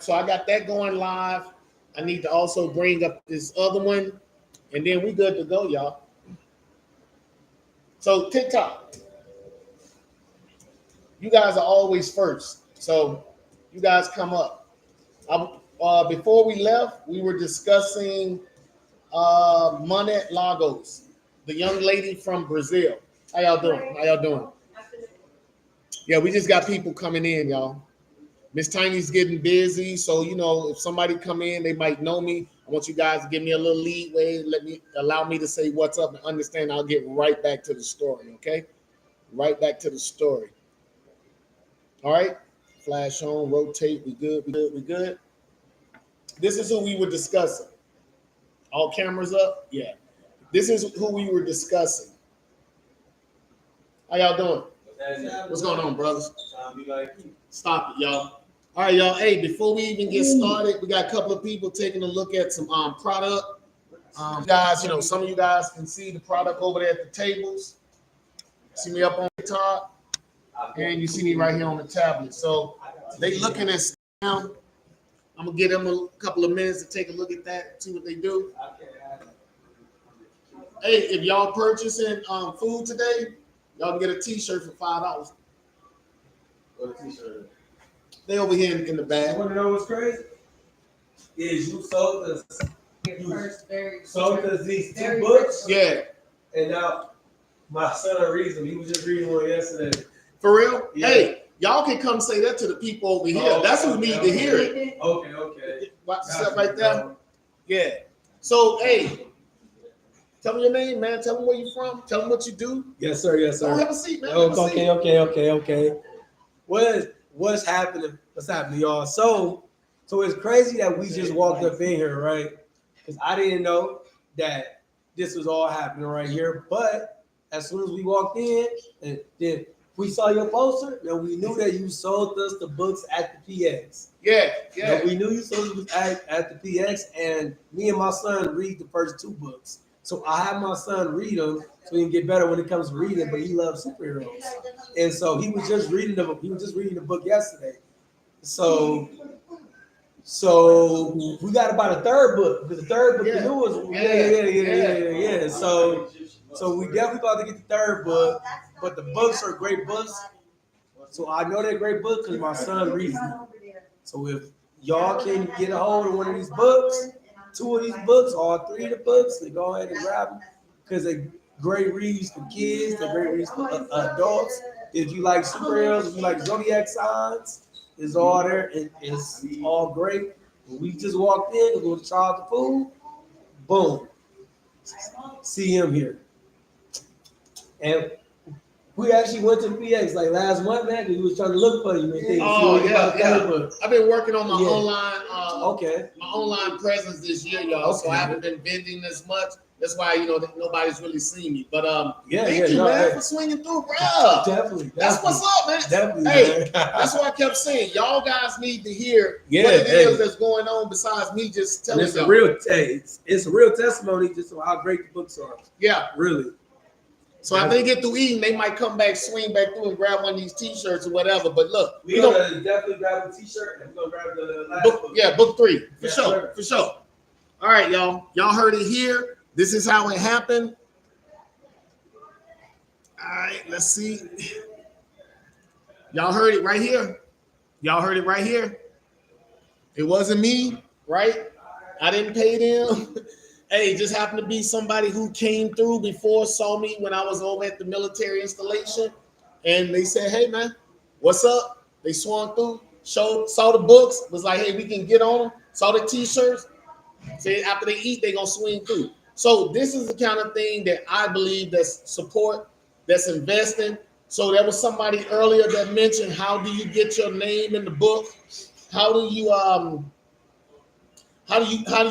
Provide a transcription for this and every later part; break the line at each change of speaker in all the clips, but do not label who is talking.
So I got that going live. I need to also bring up this other one, and then we good to go, y'all. So TikTok, you guys are always first. So you guys come up. Before we left, we were discussing Monet Lagos, the young lady from Brazil. How y'all doing? How y'all doing? Yeah, we just got people coming in, y'all. Miss Tiny's getting busy, so you know if somebody come in, they might know me. I want you guys to give me a little leeway, allow me to say what's up and understand. I'll get right back to the story, okay? Right back to the story. All right, flash on, rotate. We good. We good. We good. This is who we were discussing. All cameras up? Yeah. This is who we were discussing. How y'all doing? What's going on, brothers? Stop it, y'all. All right, y'all. Hey, before we even get started, we got a couple of people taking a look at some product. Guys, you know, some of you guys can see the product over there at the tables. See me up on TikTok, and you see me right here on the tablet. So they looking at sound. I'm gonna give them a couple of minutes to take a look at that, see what they do. Hey, if y'all purchasing food today, y'all can get a T-shirt for $5.
What a T-shirt.
They over here in the bag.
You want to know what's crazy? Is you sold us these two books?
Yeah.
And now my son reads them. He was just reading one yesterday.
For real?
Yeah.
Hey, y'all can come say that to the people over here.
Oh,
that's who need to hear it.
Okay.
Watch yourself right there. Yeah. So, hey, tell me your name, man. Tell me where you from. Tell them what you do.
Yes, sir. Yes, sir.
Go have a seat, man.
Okay. What's happening? What's happening, y'all? So it's crazy that we just walked up in here, right? Because I didn't know that this was all happening right here. But as soon as we walked in, and then we saw your poster, and we knew that you sold us the books at the PX.
Yeah.
Now, we knew you sold us at the PX, and me and my son read the first two books. So I have my son read them so he can get better when it comes to reading, but he loves superheroes. And so he was just reading them. He was just reading the book yesterday. So we got about a third book, because the third book, the newest one. Yeah. So we definitely about to get the third book, but the books are great books. So I know they're great books because my son reads them. So if y'all can get a hold of one of these books, two of these books, all three of the books, then go ahead and grab them, because they're great reads for kids, they're great reads for adults. If you like superheroes, if you like zodiac signs, it's all there. It's all great. We just walked in to go to try out the food. Boom. See him here. And we actually went to the PX like last month, man, because we was trying to look for you.
Yeah. I've been working on my online
my
online presence this year, y'all. So I haven't been vending as much. That's why, you know, nobody's really seen me. But thank you, man, for swinging through, bro.
Definitely.
That's what's up, man.
Definitely.
Hey,
man.
That's why I kept saying, y'all guys need to hear what it is that's going on besides me just telling
it's
y'all.
It's a real testimony just of how great the books are.
Yeah.
Really.
So if they get through eating, they might come back, swing back through and grab one of these T-shirts or whatever. But look,
we're going to definitely grab a T-shirt and we're going to grab the last book.
Yeah, book 3. For sure. All right, y'all. Y'all heard it here. This is how it happened. All right, let's see. Y'all heard it right here. It wasn't me, right? I didn't pay them. Hey, it just happened to be somebody who came through before, saw me when I was over at the military installation. And they said, hey, man, what's up? They swung through, saw the books, was like, hey, we can get on them. Saw the T-shirts. Say after they eat, they're going to swing through. So this is the kind of thing that I believe that's support, that's investing. So there was somebody earlier that mentioned, how do you get your name in the book? How do you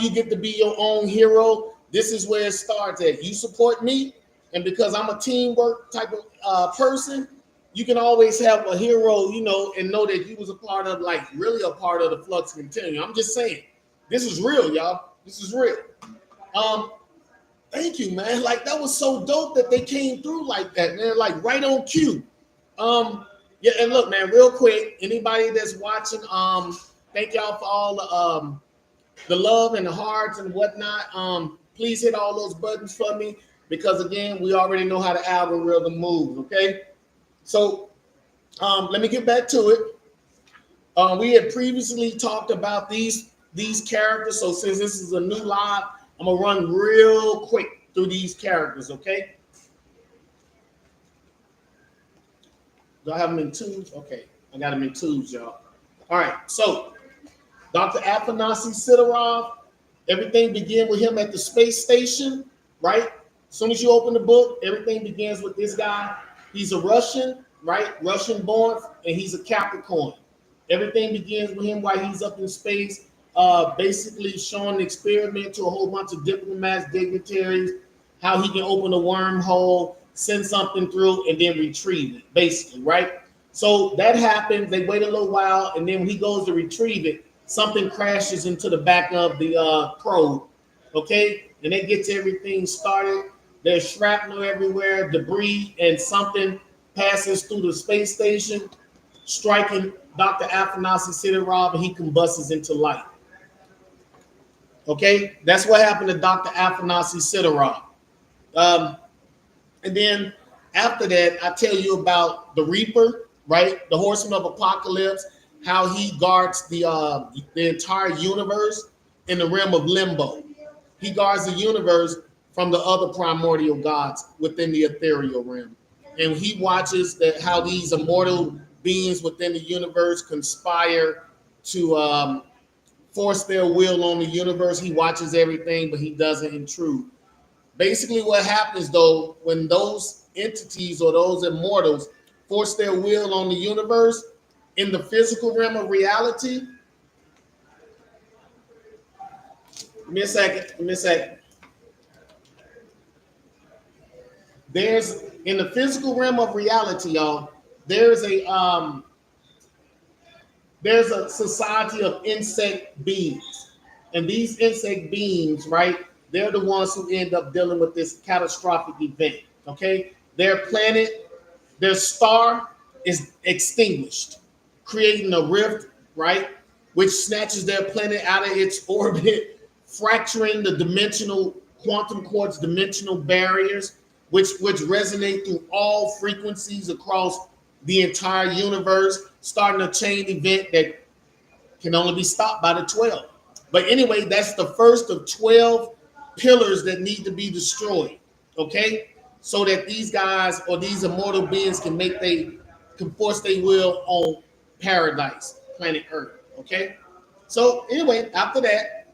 get to be your own hero? This is where it starts at. You support me, and because I'm a teamwork type of person, you can always have a hero, you know, and know that you was a part of, like, really a part of the Flux Continuum. I'm just saying, this is real, y'all. This is real. Thank you, man. Like, that was so dope that they came through like that, man. Like, right on cue. Yeah, and look, man, real quick, anybody that's watching Thank y'all for all the love and the hearts and whatnot. Please hit all those buttons for me because again, we already know how the algorithm moves. Okay, so let me get back to it. We had previously talked about these characters. So since this is a new live, I'm gonna run real quick through these characters. Okay. Do I have them in twos? Okay, I got them in twos, y'all. All right. So Dr. Afanasy Sidorov. Everything began with him at the space station, right? As soon as you open the book, everything begins with this guy. He's a Russian, right? Russian born, and he's a Capricorn. Everything begins with him while he's up in space, basically showing an experiment to a whole bunch of diplomats, dignitaries, how he can open a wormhole, send something through, and then retrieve it, basically, right? So that happens. They wait a little while, and then when he goes to retrieve it, something crashes into the back of the probe, okay? And they get everything started. There's shrapnel everywhere, debris, and something passes through the space station, striking Dr. Afanasy Sidorov, and he combusts into light. Okay, that's what happened to Dr. Afanasy Sidorov. And then after that, I tell you about the Reaper, right? The Horseman of Apocalypse, how he guards the entire universe in the realm of limbo. He guards the universe from the other primordial gods within the ethereal realm. And he watches how these immortal beings within the universe conspire to force their will on the universe. He watches everything, but he doesn't intrude. Basically, what happens though, when those entities or those immortals force their will on the universe in the physical realm of reality. Give me a second. There's in the physical realm of reality, y'all. There's a society of insect beings, and these insect beings, right? They're the ones who end up dealing with this catastrophic event. Okay, their planet, their star is extinguished, creating a rift, right? Which snatches their planet out of its orbit, fracturing the dimensional quantum quartz dimensional barriers, which resonate through all frequencies across the entire universe, starting a chain event that can only be stopped by the 12. But anyway, that's the first of 12 pillars that need to be destroyed, okay? So that these guys or these immortal beings can force their will on paradise, planet Earth, okay? So anyway, after that,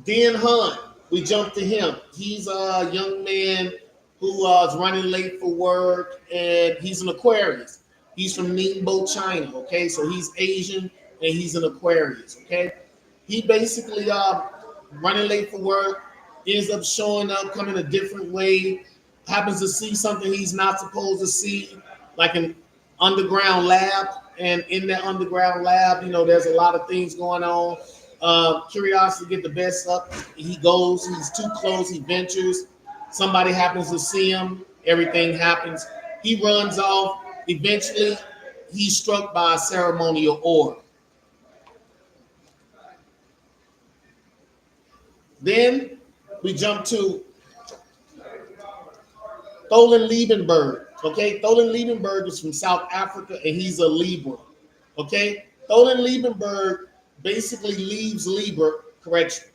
Dan Hun, we jump to him. He's a young man who is running late for work, and he's an Aquarius. He's from Ningbo, China, okay? So he's Asian, and he's an Aquarius, okay? He basically running late for work, ends up showing up, coming a different way, happens to see something he's not supposed to see, like an underground lab. And in that underground lab, there's a lot of things going on. Curiosity get the best up. He goes, he's too close, he ventures. Somebody happens to see him, everything happens. He runs off. Eventually, he's struck by a ceremonial orb. Then we jump to Tholen Liebenberg. Okay, Tholen Liebenberg is from South Africa, and he's a Libra. Okay, Tholen Liebenberg basically leaves Libra. Correction.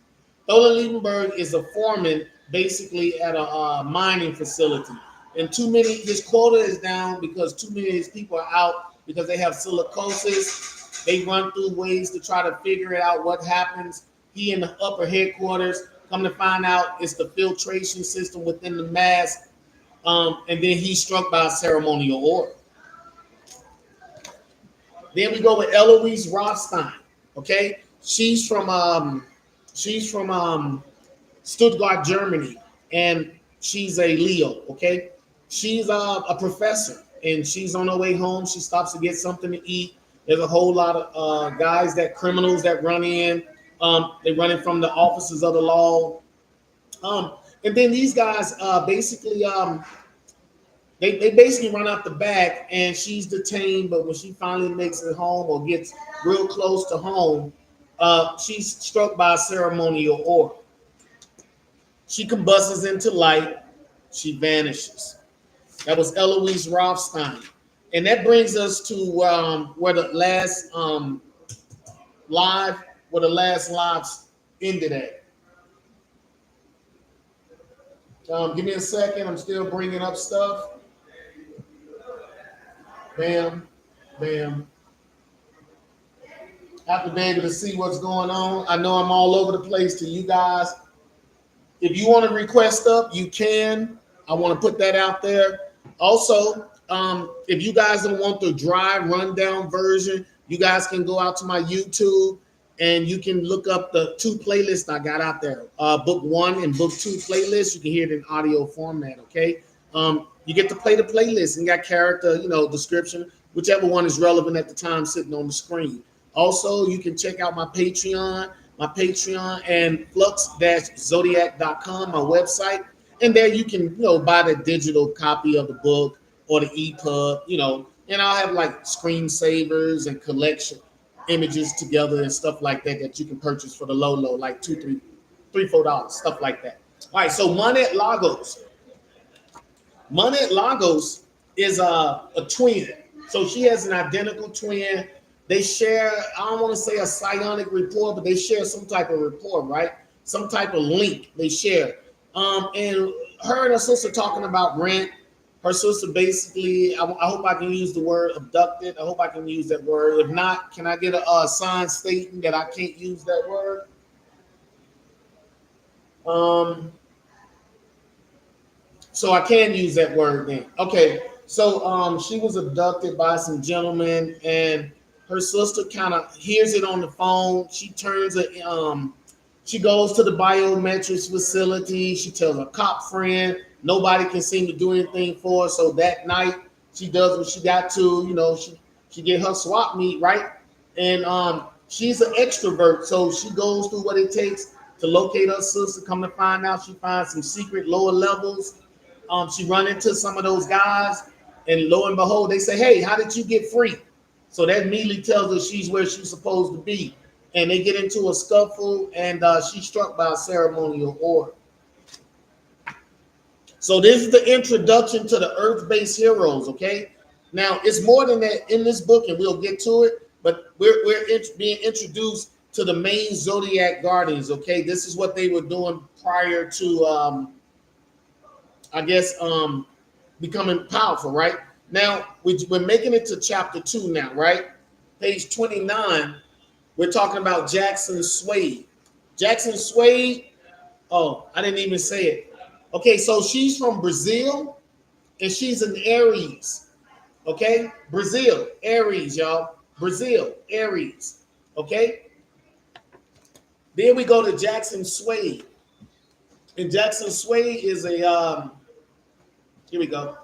Tholen Liebenberg is a foreman, basically at a mining facility, and his quota is down because too many of his people are out because they have silicosis. They run through ways to try to figure it out what happens. He in the upper headquarters, come to find out it's the filtration system within the mass. And then he's struck by a ceremonial orb. Then we go with Eloise Rothstein. Okay, she's from Stuttgart, Germany, and she's a Leo. Okay, she's a professor, and she's on her way home. She stops to get something to eat. There's a whole lot of criminals that run in. They run in from the offices of the law. And then these guys basically They basically run out the back, and she's detained. But when she finally makes it home or gets real close to home, she's struck by a ceremonial orb. She combusts into light. She vanishes. That was Eloise Rothstein. And that brings us to where the last live, where the last lives ended at. Give me a second. I'm still bringing up stuff. Bam, bam. Have to be able to see what's going on. I know I'm all over the place to you guys. If you want to request stuff, you can. I want to put that out there. Also, if you guys don't want the dry rundown version, you guys can go out to my YouTube and you can look up the 2 playlists I got out there. Book 1 and book 2 playlists. You can hear it in audio format, okay? You get to play the playlist and got character, description, whichever one is relevant at the time sitting on the screen. Also, you can check out my Patreon and flux-zodiac.com, my website. And there you can, buy the digital copy of the book or the EPUB, and I'll have like screensavers and collection images together and stuff like that you can purchase for the low, like $2, $3, $4, stuff like that. All right, so Monette Lagos. Monette Lagos is a twin. So she has an identical twin. They share, I don't want to say a psionic rapport, but they share some type of rapport, right? Some type of link they share. And her and her sister talking about rent. Her sister basically, I hope I can use the word abducted. I hope I can use that word. If not, can I get a sign stating that I can't use that word? So I can use that word then. Okay, so she was abducted by some gentlemen, and her sister kind of hears it on the phone. She turns it. She goes to the biometrics facility. She tells a cop friend. Nobody can seem to do anything for her. So that night, she does what she got to. She get her swap meet, right? And she's an extrovert, so she goes through what it takes to locate her sister. Come to find out, she finds some secret lower levels. She run into some of those guys, and lo and behold, they say, "Hey, how did you get free?" So that immediately tells her she's where she's supposed to be. And they get into a scuffle, and she's struck by a ceremonial orb. So this is the introduction to the Earth-based heroes, okay? Now, it's more than that in this book, and we'll get to it, but we're being introduced to the main Zodiac Guardians, okay? This is what they were doing prior to, becoming powerful, right? Now, we're making it to chapter 2 now, right? Page 29, we're talking about Jackson Swade. Jackson Swade, oh, I didn't even say it. Okay, so she's from Brazil, and she's an Aries. Okay, Brazil, Aries, y'all. Brazil, Aries. Okay. Then we go to Jackson Swade, and Jackson Swade is a here we go.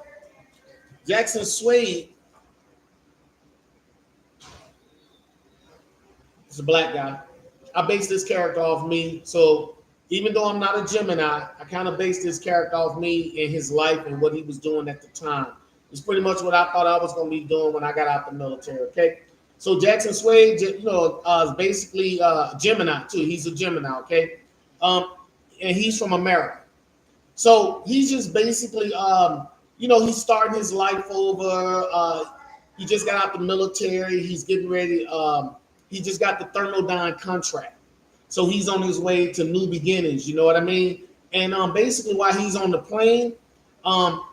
Jackson Swade is a black guy. I based this character off me, so even though I'm not a Gemini, I kind of based this character off me and his life and what he was doing at the time. It's pretty much what I thought I was going to be doing when I got out the military, okay? So Jackson Swade, is basically Gemini, too. He's a Gemini, okay? And he's from America. So he's just basically, he's starting his life over. He just got out the military. He's getting ready. He just got the Thermodyne contract. So he's on his way to new beginnings, you know what I mean? And basically while he's on the plane,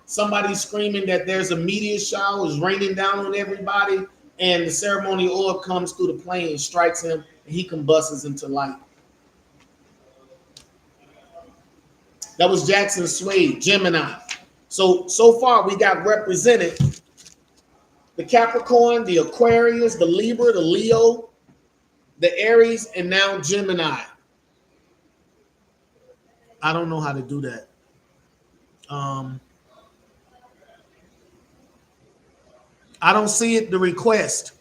somebody's screaming that there's a meteor shower is raining down on everybody, and the ceremonial orb comes through the plane and strikes him, and he combusts into light. That was Jackson Swade, Gemini. So far we got represented the Capricorn, the Aquarius, the Libra, the Leo, the Aries, and now Gemini. I don't know how to do that. I don't see it, the request.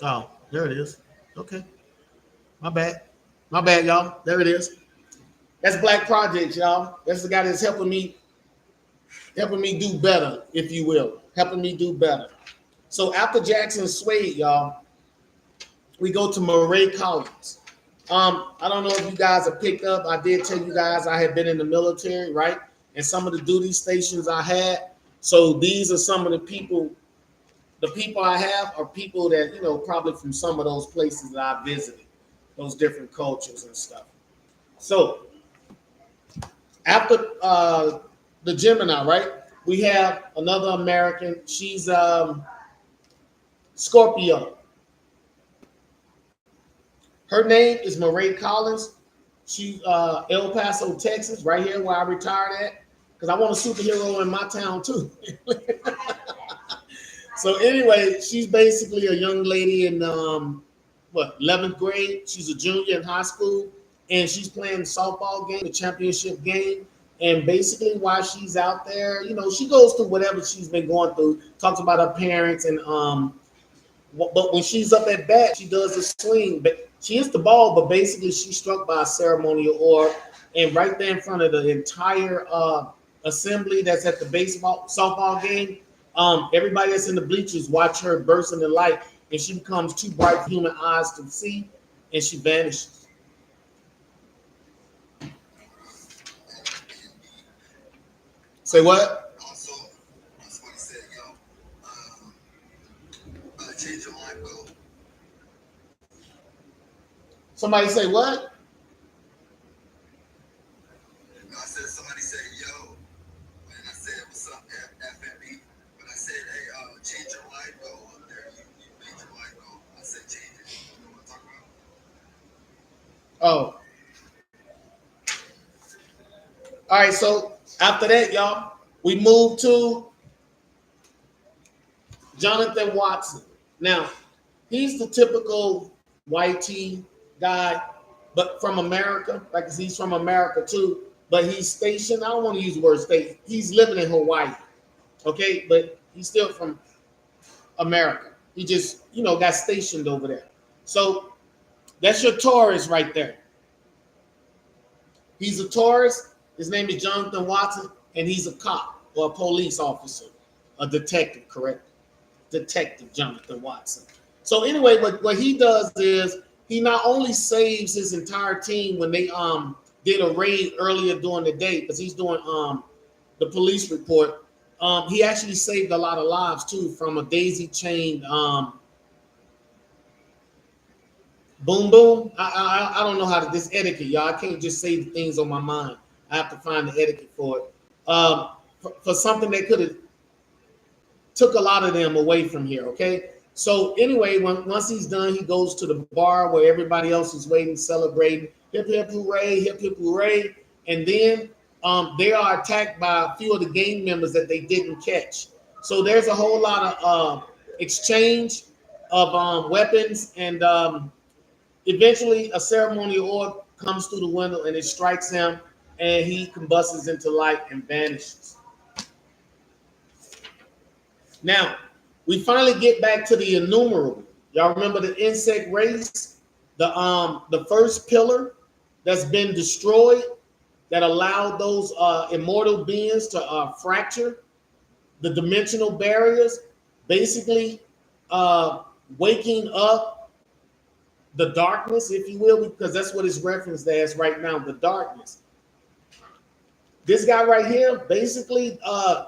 Oh, there it is. Okay. My bad, y'all. There it is. That's Black Project, y'all. That's the guy that's helping me helping me do better, if you will, helping me do better. So after Jackson Swade, y'all, we go to Murray Collins. I don't know if you guys have picked up. I did tell you guys I had been in the military, right? And some of the duty stations I had. So these are some of the people I have are people that, probably from some of those places that I visited, those different cultures and stuff. So after the Gemini, right? We have another American. She's Scorpio. Her name is Murray Collins. She's El Paso, Texas, right here where I retired at. Because I want a superhero in my town too. So anyway, she's basically a young lady in 11th grade. She's a junior in high school, and she's playing the softball game, the championship game. And basically, while she's out there, she goes through whatever she's been going through. Talks about her parents, and but when she's up at bat, she does a swing. But she hits the ball, but basically she's struck by a ceremonial orb, and right there in front of the entire assembly that's at the softball game. Everybody that's in the bleachers watch her burst into light, and she becomes too bright for human eyes to see, and she vanishes. Say what?
Also, somebody said, change your life goal.
Somebody say what?
Somebody said, yo. And I said, what's up, FFB? But I said, hey, change your life goal up there. You made your life goal. I said, change it. You know what I'm talking
Oh.
about?
All right, so after that, y'all, we move to Jonathan Watson. Now, he's the typical YT guy, but from America, like he's from America too, but he's stationed. I don't want to use the word state. He's living in Hawaii, okay? But he's still from America. He just, got stationed over there. So that's your Taurus right there. He's a Taurus. His name is Jonathan Watson, and he's a cop or a police officer, a detective, correct? Detective Jonathan Watson. So anyway, what he does is he not only saves his entire team when they did a raid earlier during the day, because he's doing the police report. He actually saved a lot of lives too from a daisy chain boom boom. I don't know how to this etiquette, y'all. I can't just say the things on my mind. I have to find the etiquette for it. For something that could have took a lot of them away from here, okay? So anyway, once he's done, he goes to the bar where everybody else is waiting, celebrating, hip, hip, hooray, hip, hip, hooray. And then they are attacked by a few of the gang members that they didn't catch. So there's a whole lot of exchange of weapons, and eventually a ceremonial orb comes through the window and it strikes him, and he combusts into light and vanishes. Now, we finally get back to the innumerable. Y'all remember the insect race? The first pillar that's been destroyed that allowed those immortal beings to fracture the dimensional barriers, basically waking up the darkness, if you will, because that's what it's referenced as right now, the darkness. This guy right here, basically,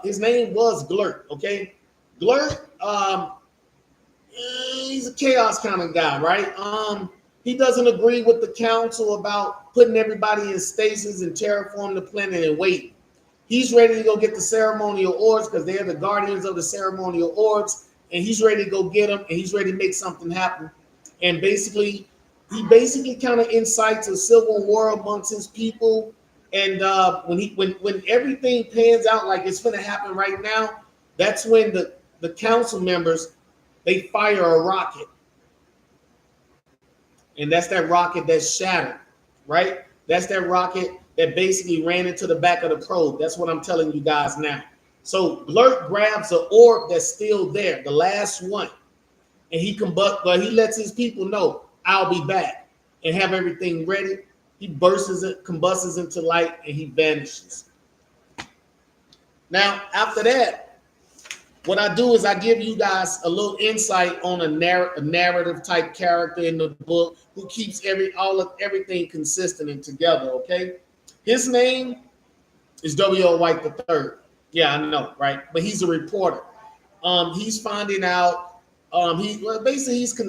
his name was Glurt, okay? Glurt, he's a chaos kind of guy, right? He doesn't agree with the council about putting everybody in stasis and terraform the planet and wait. He's ready to go get the ceremonial orbs because they're the guardians of the ceremonial orbs, and he's ready to go get them, and he's ready to make something happen. And basically, he kind of incites a civil war amongst his people. And when everything pans out like it's going to happen right now, that's when the council members, they fire a rocket. And that's that rocket that's shattered, right? That's that rocket that basically ran into the back of the probe. That's what I'm telling you guys now. So Blurt grabs an orb that's still there, the last one, and he lets his people know, I'll be back, and have everything ready. He combusts into light, and he vanishes. Now, after that, what I do is I give you guys a little insight on a narrative type character in the book who keeps everything consistent and together. Okay, his name is W.O. White III. Yeah, I know, right? But he's a reporter. He's finding out. Basically he's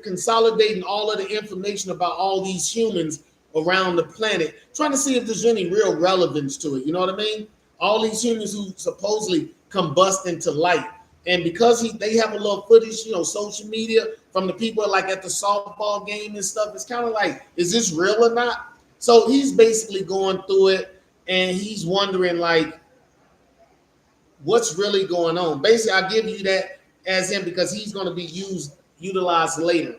consolidating all of the information about all these humans around the planet, trying to see if there's any real relevance to it. You know what I mean? All these humans who supposedly combust into light, and because they have a little footage, social media from the people like at the softball game and stuff. It's kind of like, is this real or not? So he's basically going through it, and he's wondering like, what's really going on. Basically, I give you that as him because he's going to be utilized later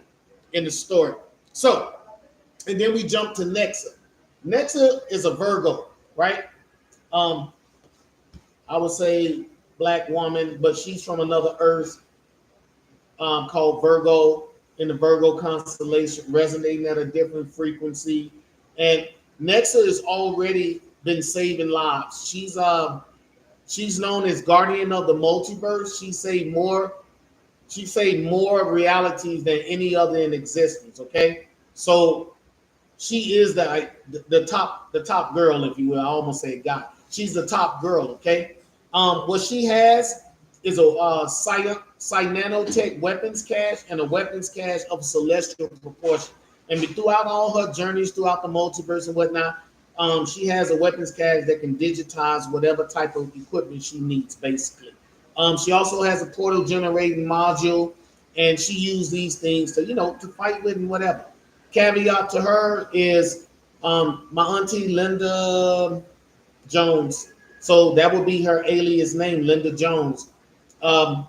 in the story. So, and then we jump to Nexa. Nexa is a Virgo, right? I would say black woman, but she's from another Earth called Virgo, in the Virgo constellation, resonating at a different frequency. And Nexa has already been saving lives. She's known as guardian of the multiverse. She saved more realities than any other in existence. Okay, so she is the top girl, if you will. I almost say guy. She's the top girl. Okay, what she has is a cyanotech weapons cache and a weapons cache of celestial proportion. And throughout all her journeys throughout the multiverse and whatnot, she has a weapons cache that can digitize whatever type of equipment she needs, basically. She also has a portal generating module, and she uses these things to fight with and whatever. Caveat to her is my auntie Linda Jones. So that would be her alias name, Linda Jones. And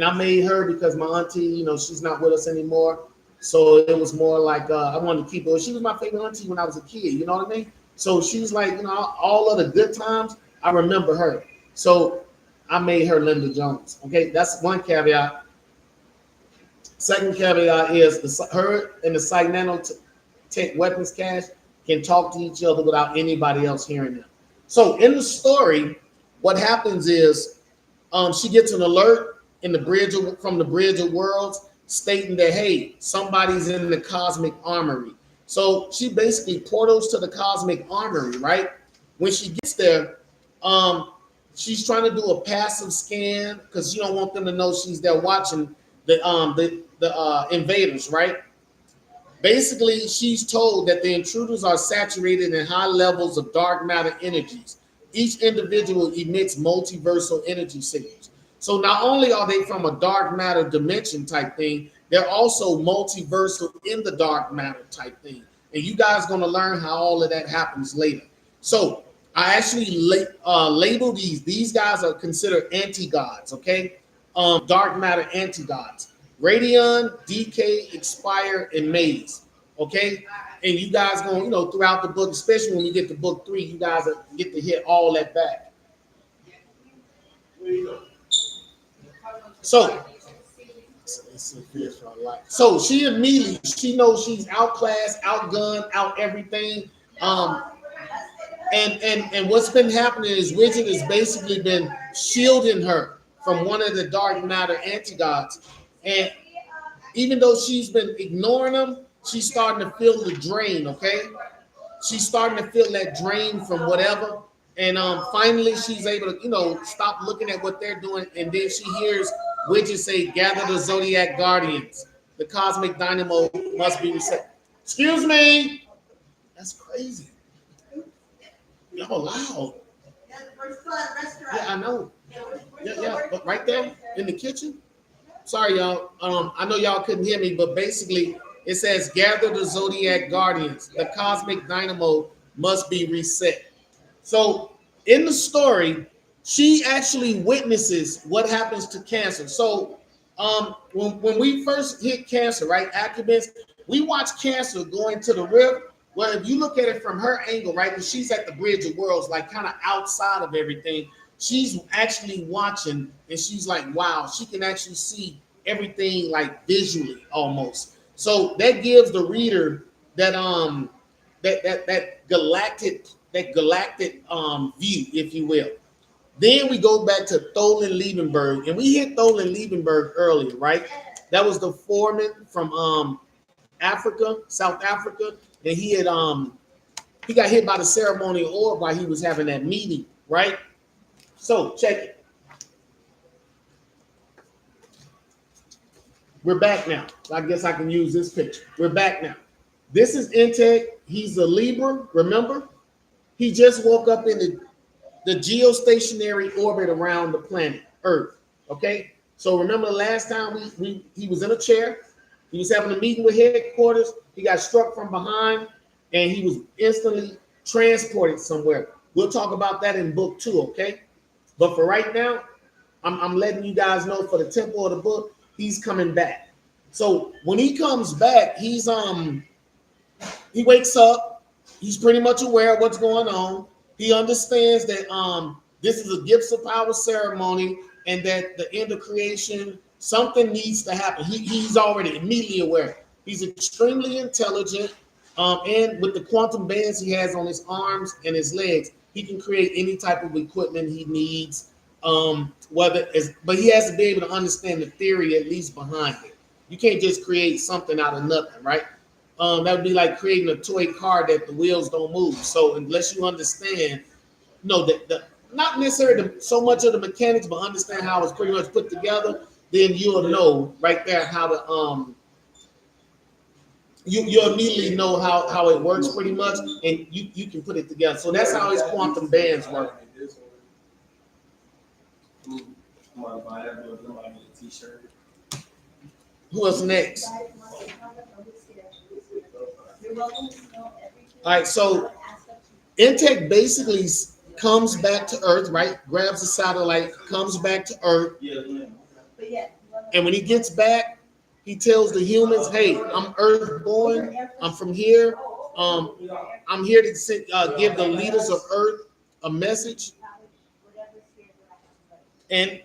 I made her because my auntie, she's not with us anymore. So it was more like I wanted to keep her. She was my favorite auntie when I was a kid. You know what I mean? So she's like, all of the good times, I remember her. So I made her Linda Jones. Okay, that's one caveat. Second caveat is her and the Cyanotech weapons cache can talk to each other without anybody else hearing them. So in the story, what happens is she gets an alert from the Bridge of Worlds stating that, hey, somebody's in the cosmic armory. So she basically portals to the cosmic armory, right? When she gets there, she's trying to do a passive scan because she don't want them to know she's there watching the invaders, right? Basically, she's told that the intruders are saturated in high levels of dark matter energies. Each individual emits multiversal energy signals. So not only are they from a dark matter dimension type thing, they're also multiversal in the dark matter type thing. And you guys are going to learn how all of that happens later. So I actually label these. These guys are considered anti-gods, okay? Dark matter anti-gods. Radion, DK, Expire, and Maze, okay? And you guys going, throughout the book, especially when we get to book 3, you guys get to hit all that back. So she immediately, she knows she's outclassed, outgunned, out everything. And what's been happening is Widget has basically been shielding her from one of the dark matter anti-gods. And even though she's been ignoring them, she's starting to feel the drain, okay? She's starting to feel that drain from whatever. And finally, she's able to, stop looking at what they're doing. And then she hears Widget say, gather the Zodiac Guardians. The cosmic dynamo must be reset. Excuse me. That's crazy. Y'all loud. Yeah, I know. Yeah, but right there in the kitchen. Sorry, y'all. I know y'all couldn't hear me, but basically it says, gather the Zodiac Guardians. The cosmic dynamo must be reset. So in the story, she actually witnesses what happens to Cancer. So when we first hit Cancer, right, Acubus, we watch Cancer going to the rift. Well, if you look at it from her angle, right, because she's at the Bridge of Worlds, like kind of outside of everything, she's actually watching, and she's like, wow, she can actually see everything like visually almost. So that gives the reader that that galactic view, if you will. Then we go back to Tholen Liebenberg, and we hit Tholen Liebenberg earlier, right? That was the foreman from Africa, South Africa, and he got hit by the ceremonial orb while he was having that meeting, right? So check it. We're back now. I guess I can use this picture. We're back now. This is Integ. He's a Libra, remember? He just woke up in the geostationary orbit around the planet Earth. Okay, so remember the last time he was in a chair, he was having a meeting with headquarters, he got struck from behind, and he was instantly transported somewhere. We'll talk about that in book 2, okay? But for right now, I'm letting you guys know for the temple of the book, he's coming back. So when he comes back, he wakes up, he's pretty much aware of what's going on. He understands that this is a gifts of power ceremony, and that the end of creation, something needs to happen. He's already immediately aware. He's extremely intelligent, and with the quantum bands he has on his arms and his legs, he can create any type of equipment he needs. But he has to be able to understand the theory at least behind it. You can't just create something out of nothing, right? That would be like creating a toy car that the wheels don't move. So unless you understand, not necessarily so much of the mechanics, but understand how it's pretty much put together, then you'll know right there how to you'll immediately know how it works pretty much, and you can put it together. So that's how his quantum bands work. Who else next? All right, so Intech basically comes back to Earth, right? Grabs the satellite, comes back to Earth. And when he gets back, he tells the humans, hey, I'm Earth-born. I'm from here. I'm here to give the leaders of Earth a message. And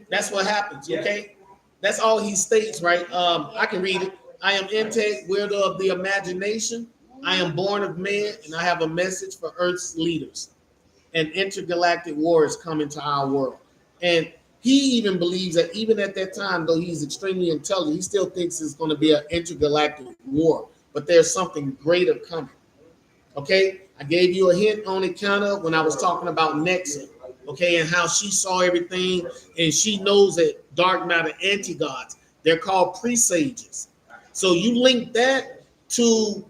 that's what happens, okay? That's all he states, right? I can read it. I am Intech, wielder of the imagination. I am born of man, and I have a message for Earth's leaders. An intergalactic war is coming to our world. And he even believes that even at that time, though he's extremely intelligent, he still thinks it's going to be an intergalactic war. But there's something greater coming. Okay? I gave you a hint on it kind of when I was talking about Nexa, okay, and how she saw everything, and she knows that dark matter anti-gods, they're called presages. So you link that to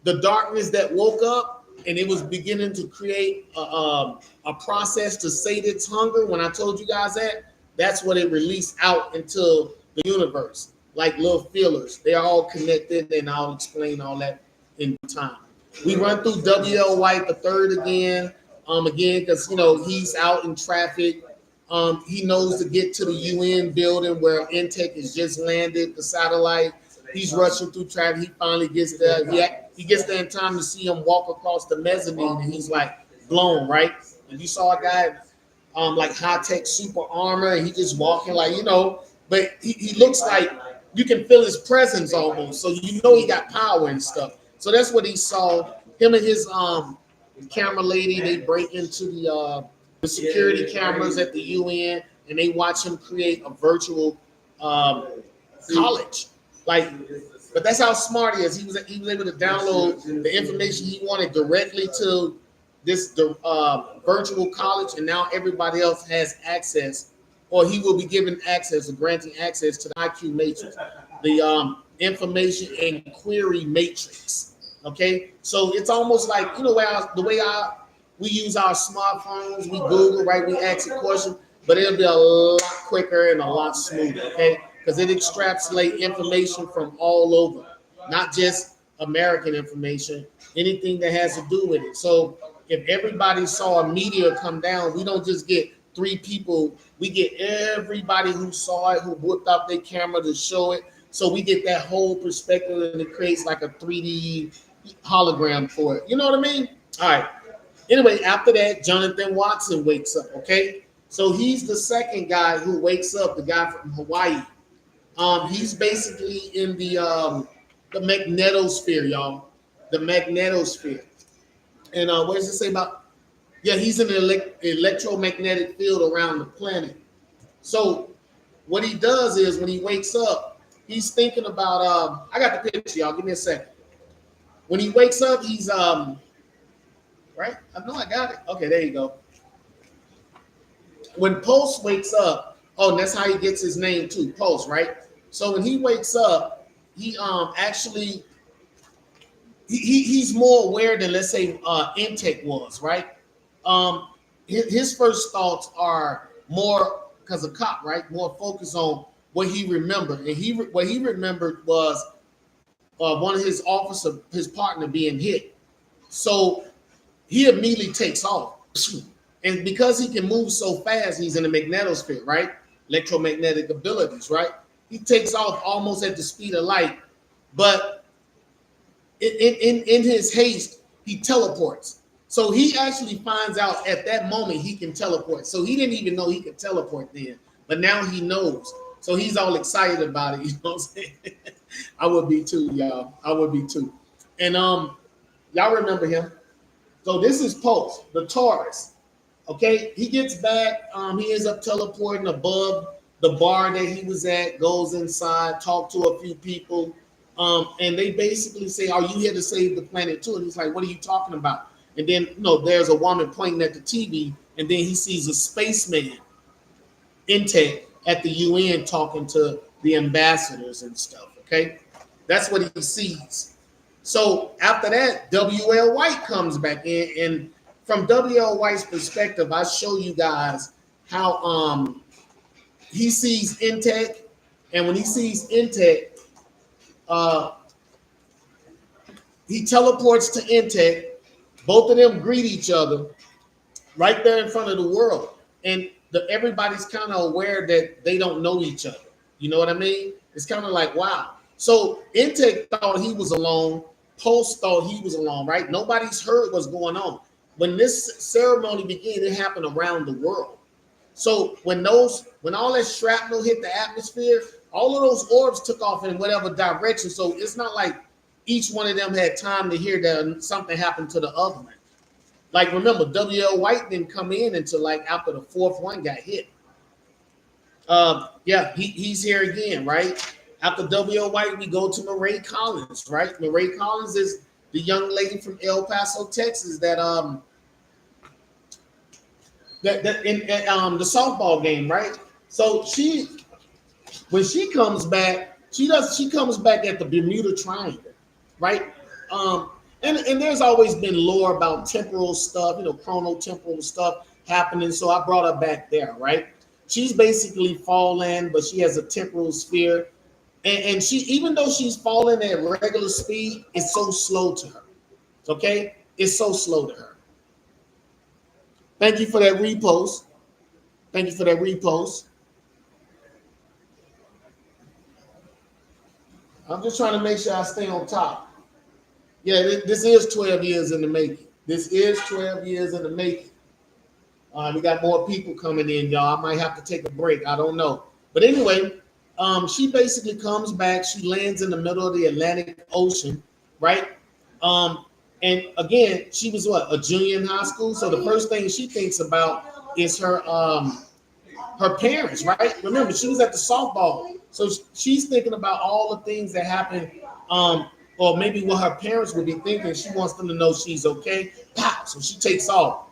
the darkness that woke up, and it was beginning to create a process to sate its hunger. When I told you guys that, that's what it released out into the universe, like little feelers. They're all connected, and I'll explain all that in time. We run through W.L. White the third again, because he's out in traffic. He knows to get to the UN building where Intech has just landed the satellite. He's rushing through traffic. He finally gets there. He gets there in time to see him walk across the mezzanine, and he's like blown, right? And you saw a guy like high-tech super armor, and he just walking like, but he looks like you can feel his presence almost. So he got power and stuff. So that's what he saw. Him and his camera lady, they break into the security cameras at the UN, and they watch him create a virtual college. But that's how smart he is. He was able to download the information he wanted directly to this virtual college, and now everybody else has access, or he will be given access or granting access to the IQ matrix, the information and query matrix. Okay, so it's almost like we use our smartphones, we Google, right? We ask a question, but it'll be a lot quicker and a lot smoother. Okay. Because it extrapolates information from all over, not just American information, anything that has to do with it. So if everybody saw a meteor come down, we don't just get 3 people, we get everybody who saw it, who whipped out their camera to show it. So we get that whole perspective, and it creates like a 3D hologram for it. You know what I mean? All right. Anyway, after that, Jonathan Watson wakes up, okay? So he's the second guy who wakes up, the guy from Hawaii. He's basically in the magnetosphere, y'all. The magnetosphere. And what does it say about Yeah, he's in the electromagnetic field around the planet. So what he does is when he wakes up, he's thinking about I got the picture, y'all. Give me a second. When he wakes up, he's right? I know I got it. Okay, there you go. When Pulse wakes up, oh, and that's how he gets his name too, Pulse, right? So when he wakes up, he actually he's more aware than, let's say, Intake was, right? Um, his first thoughts are more, because a cop, right? More focused on what he remembered, and what he remembered was one of his officer, his partner, being hit. So he immediately takes off, and because he can move so fast, he's in the magnetosphere, right? Electromagnetic abilities, right? He takes off almost at the speed of light, but in his haste, he teleports. So he actually finds out at that moment he can teleport. So he didn't even know he could teleport then, but now he knows. So he's all excited about it. You know what I'm saying? I would be too, y'all. I would be too. And y'all remember him. So this is Pulse, the Taurus. Okay, he gets back. He ends up teleporting above the bar that he was at, goes inside, talk to a few people. And they basically say, "Are you here to save the planet too?" And he's like, "What are you talking about?" And then, there's a woman pointing at the TV, and then he sees a spaceman, Intake, at the UN talking to the ambassadors and stuff. Okay, that's what he sees. So after that, W.L. White comes back in, and from W.L. White's perspective, I show you guys how he sees Intake, and when he sees Intake, he teleports to Intake. Both of them greet each other right there in front of the world, and everybody's kind of aware that they don't know each other. You know what I mean? It's kind of like, wow. So Intake thought he was alone. Pulse thought he was alone, right? Nobody's heard what's going on. When this ceremony began, it happened around the world. So when all that shrapnel hit the atmosphere, all of those orbs took off in whatever direction. So it's not like each one of them had time to hear that something happened to the other one. Like, remember, W.L. White didn't come in until like after the fourth one got hit. Yeah, he's here again, right? After W.L. White, we go to Marae Collins, right? Marae Collins is the young lady from El Paso, Texas, that in the softball game, right? So when she comes back, she comes back at the Bermuda Triangle, right? And there's always been lore about temporal stuff, chronotemporal stuff happening. So I brought her back there, right? She's basically fallen, but she has a temporal sphere. And she, even though she's falling at regular speed, it's so slow to her. Okay? It's so slow to her. Thank you for that repost. Thank you for that repost. I'm just trying to make sure I stay on top. Yeah, this is 12 years in the making. This is 12 years in the making. We got more people coming in, y'all. I might have to take a break. I don't know. But anyway, she basically comes back. She lands in the middle of the Atlantic Ocean, right? And again, she was a junior in high school. So the first thing she thinks about is her parents, right? Remember, she was at the softball. So she's thinking about all the things that happened, or maybe what her parents would be thinking. She wants them to know she's okay. Pow! So she takes off.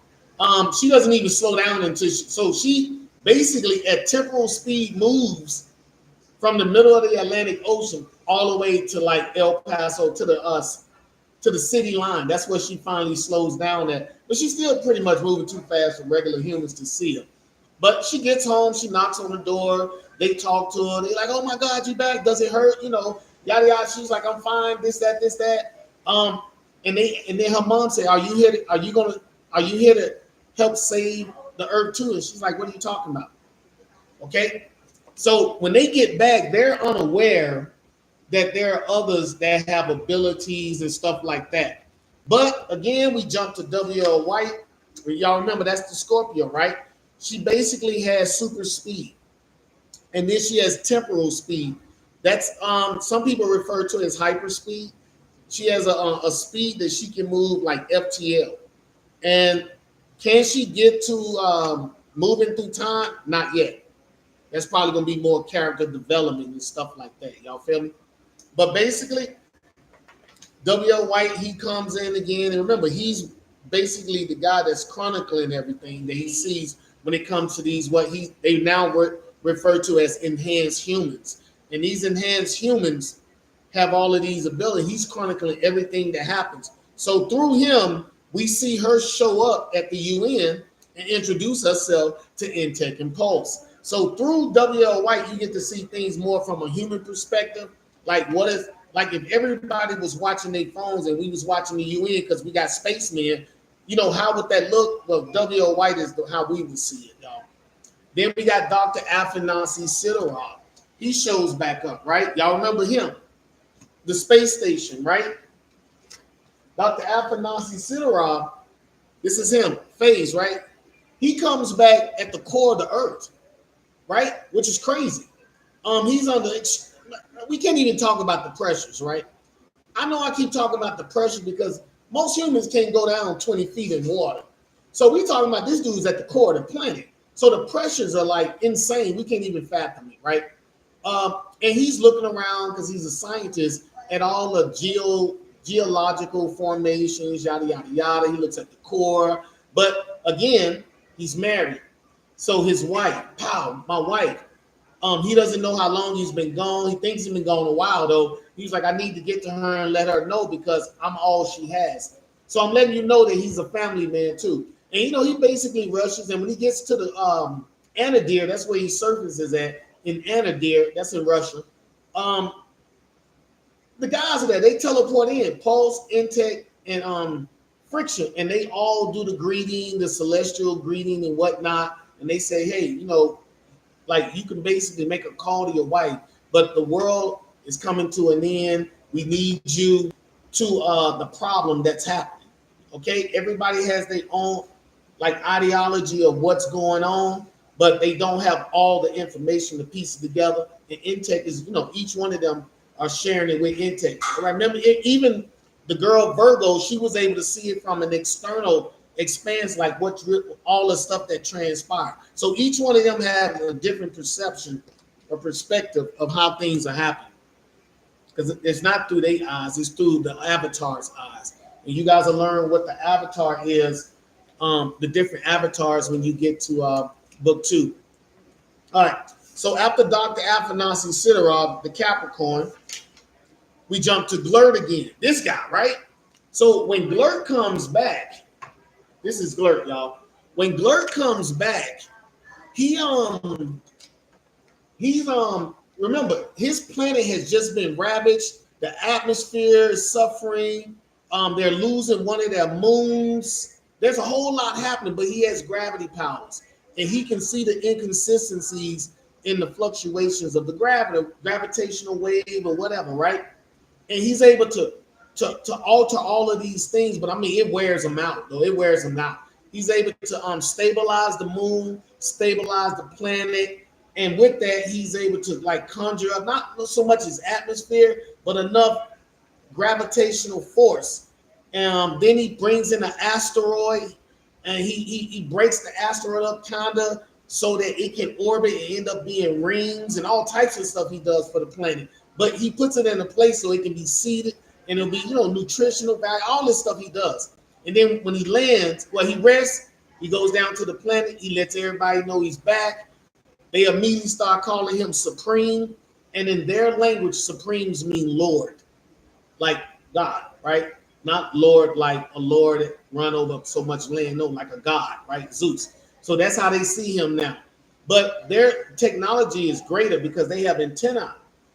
She doesn't even slow down until she basically at temporal speed moves from the middle of the Atlantic Ocean all the way to like El Paso to the city line. That's where she finally slows down at. But she's still pretty much moving too fast for regular humans to see her. But she gets home, she knocks on the door, they talk to her, they're like, "Oh my God, you back? Does it hurt?" Yada yada. She's like, "I'm fine, this, that. And then her mom said, Are you here to help save the earth too?" And she's like, "What are you talking about?" Okay. So when they get back, they're unaware that there are others that have abilities and stuff like that. But again, we jump to W.L. White. Y'all remember that's the Scorpio, right? She basically has super speed. And then she has temporal speed. That's some people refer to as hyperspeed. She has a speed that she can move like FTL. And Can she get to moving through time? Not yet. That's probably gonna be more character development and stuff like that. Y'all feel me? But basically, W.L. White, he comes in again, and remember, he's basically the guy that's chronicling everything that he sees when it comes to these what they now refer to as enhanced humans. And these enhanced humans have all of these abilities. He's chronicling everything that happens. So through him, we see her show up at the UN and introduce herself to Intech and Pulse. So through W.L. White, you get to see things more from a human perspective. Like if everybody was watching their phones and we was watching the UN because we got spacemen, how would that look? Well, W.L. White is how we would see it, y'all. Then we got Dr. Afanasy Sidorov. He shows back up, right? Y'all remember him? The space station, right? Dr. Afanasy Sidorov, this is him, phase, right? He comes back at the core of the earth, right? Which is crazy. He's on we can't even talk about the pressures, right? I know I keep talking about the pressure because most humans can't go down 20 feet in water. So we talking about this dude's at the core of the planet. So the pressures are like insane. We can't even fathom it, right? And he's looking around because he's a scientist at all the geological formations, yada, yada, yada. He looks at the core. But again, he's married. So his wife, my wife, he doesn't know how long he's been gone. He thinks he's been gone a while, though. He's like, I need to get to her and let her know because I'm all she has. So I'm letting you know that he's a family man, too. And, he basically rushes. And when he gets to the Anadyr, that's where he surfaces at, in Anadyr, that's in Russia. The guys are there. They teleport in, Pulse, Intech, and Friction. And they all do the greeting, the celestial greeting and whatnot. And they say, hey, like you can basically make a call to your wife, but the world is coming to an end. We need you to the problem that's happening. Okay, everybody has their own ideology of what's going on, but they don't have all the information to piece it together. And Intech is, each one of them are sharing it with Intech. And I remember even the girl Virgo, she was able to see it from an external expands, like what's all the stuff that transpired. So each one of them have a different perception or perspective of how things are happening. Because it's not through their eyes, it's through the avatar's eyes. And you guys will learn what the avatar is, the different avatars when you get to book 2. All right. So after Dr. Afanasy Sidorov, the Capricorn, we jump to Glurt again. This guy, right? So when Glurt comes back, this is Glurt, y'all. When Glurt comes back, he's remember, his planet has just been ravaged. The atmosphere is suffering. They're losing one of their moons. There's a whole lot happening, but he has gravity powers, and he can see the inconsistencies in the fluctuations of the gravitational wave or whatever, right? And he's able to alter all of these things, but I mean, it wears him out, though. It wears him out. He's able to stabilize the moon, stabilize the planet, and with that, he's able to conjure up not so much his atmosphere, but enough gravitational force. Then he brings in an asteroid, and he breaks the asteroid up kinda so that it can orbit and end up being rings and all types of stuff he does for the planet. But he puts it in a place so it can be seeded and it'll be, nutritional value, all this stuff he does. And then when he lands, he rests, he goes down to the planet, he lets everybody know he's back. They immediately start calling him Supreme. And in their language, Supremes mean Lord, like God, right? Not Lord like a Lord that run over so much land, no, like a God, right? Zeus. So that's how they see him now. But their technology is greater because they have antennae.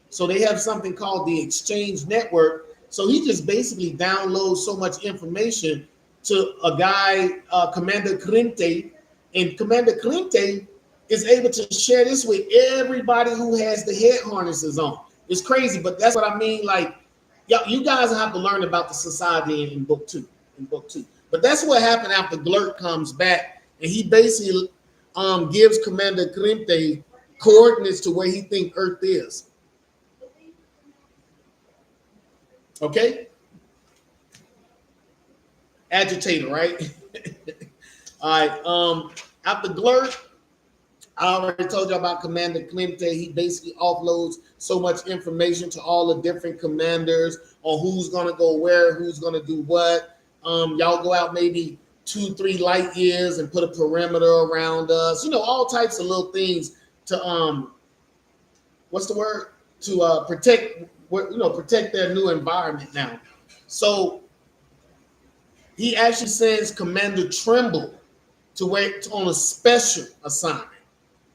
So they have something called the Exchange Network. So he just basically downloads so much information to a guy, Commander Krinte, and Commander Krinte is able to share this with everybody who has the head harnesses on. It's crazy, but that's what I mean. You guys have to learn about the society in book 2. But that's what happened after Glurt comes back, and he basically gives Commander Krinte coordinates to where he thinks Earth is. Okay? Agitator, right? All right. After Glurt, I already told you about Commander Clemente. He basically offloads so much information to all the different commanders on who's gonna go where, who's gonna do what. Y'all go out maybe 2-3 light years and put a perimeter around us. You know, all types of little things to what's the word? To protect protect their new environment now. So he actually sends Commander Trimble to wait on a special assignment.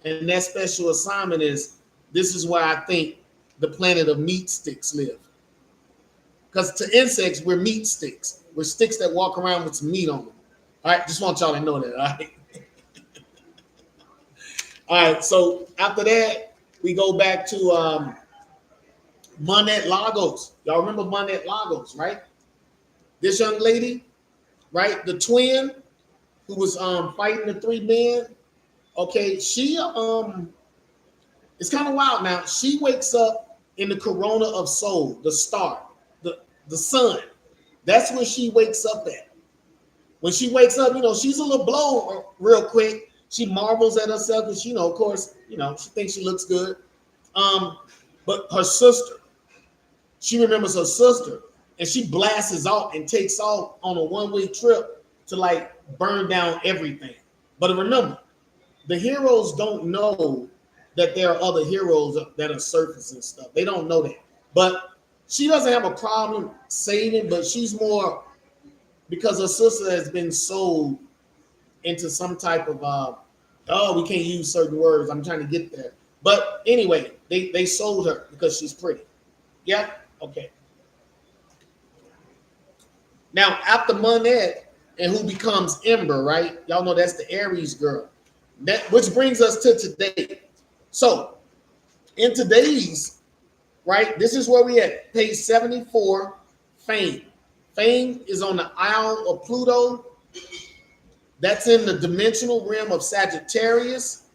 And that special assignment is this is where I think the planet of meat sticks live. Because to insects, we're meat sticks. We're sticks that walk around with some meat on them. All right, just want y'all to know that. All right. All right, so after that, we go back to Monet Lagos. Y'all remember Monet Lagos, right? This young lady, right? The twin who was fighting the 3 men. Okay, she it's kind of wild now. She wakes up in the corona of soul, the star, the sun. That's where she wakes up at. When she wakes up, she's a little blown real quick. She marvels at herself because of course, she thinks she looks good. But her sister, she remembers her sister, and she blasts off and takes off on a one-way trip to like burn down everything. But remember, the heroes don't know that there are other heroes that are surfacing stuff. They don't know that. But she doesn't have a problem saving, but she's more because her sister has been sold into some type of we can't use certain words. I'm trying to get there. But anyway, they sold her because she's pretty. Yeah? Okay. Now, after Monet, and who becomes Ember, right? Y'all know that's the Aries girl. Which brings us to today. So, in today's, right, this is where we at, page 74, Fame. Fame is on the Isle of Pluto. That's in the dimensional realm of Sagittarius.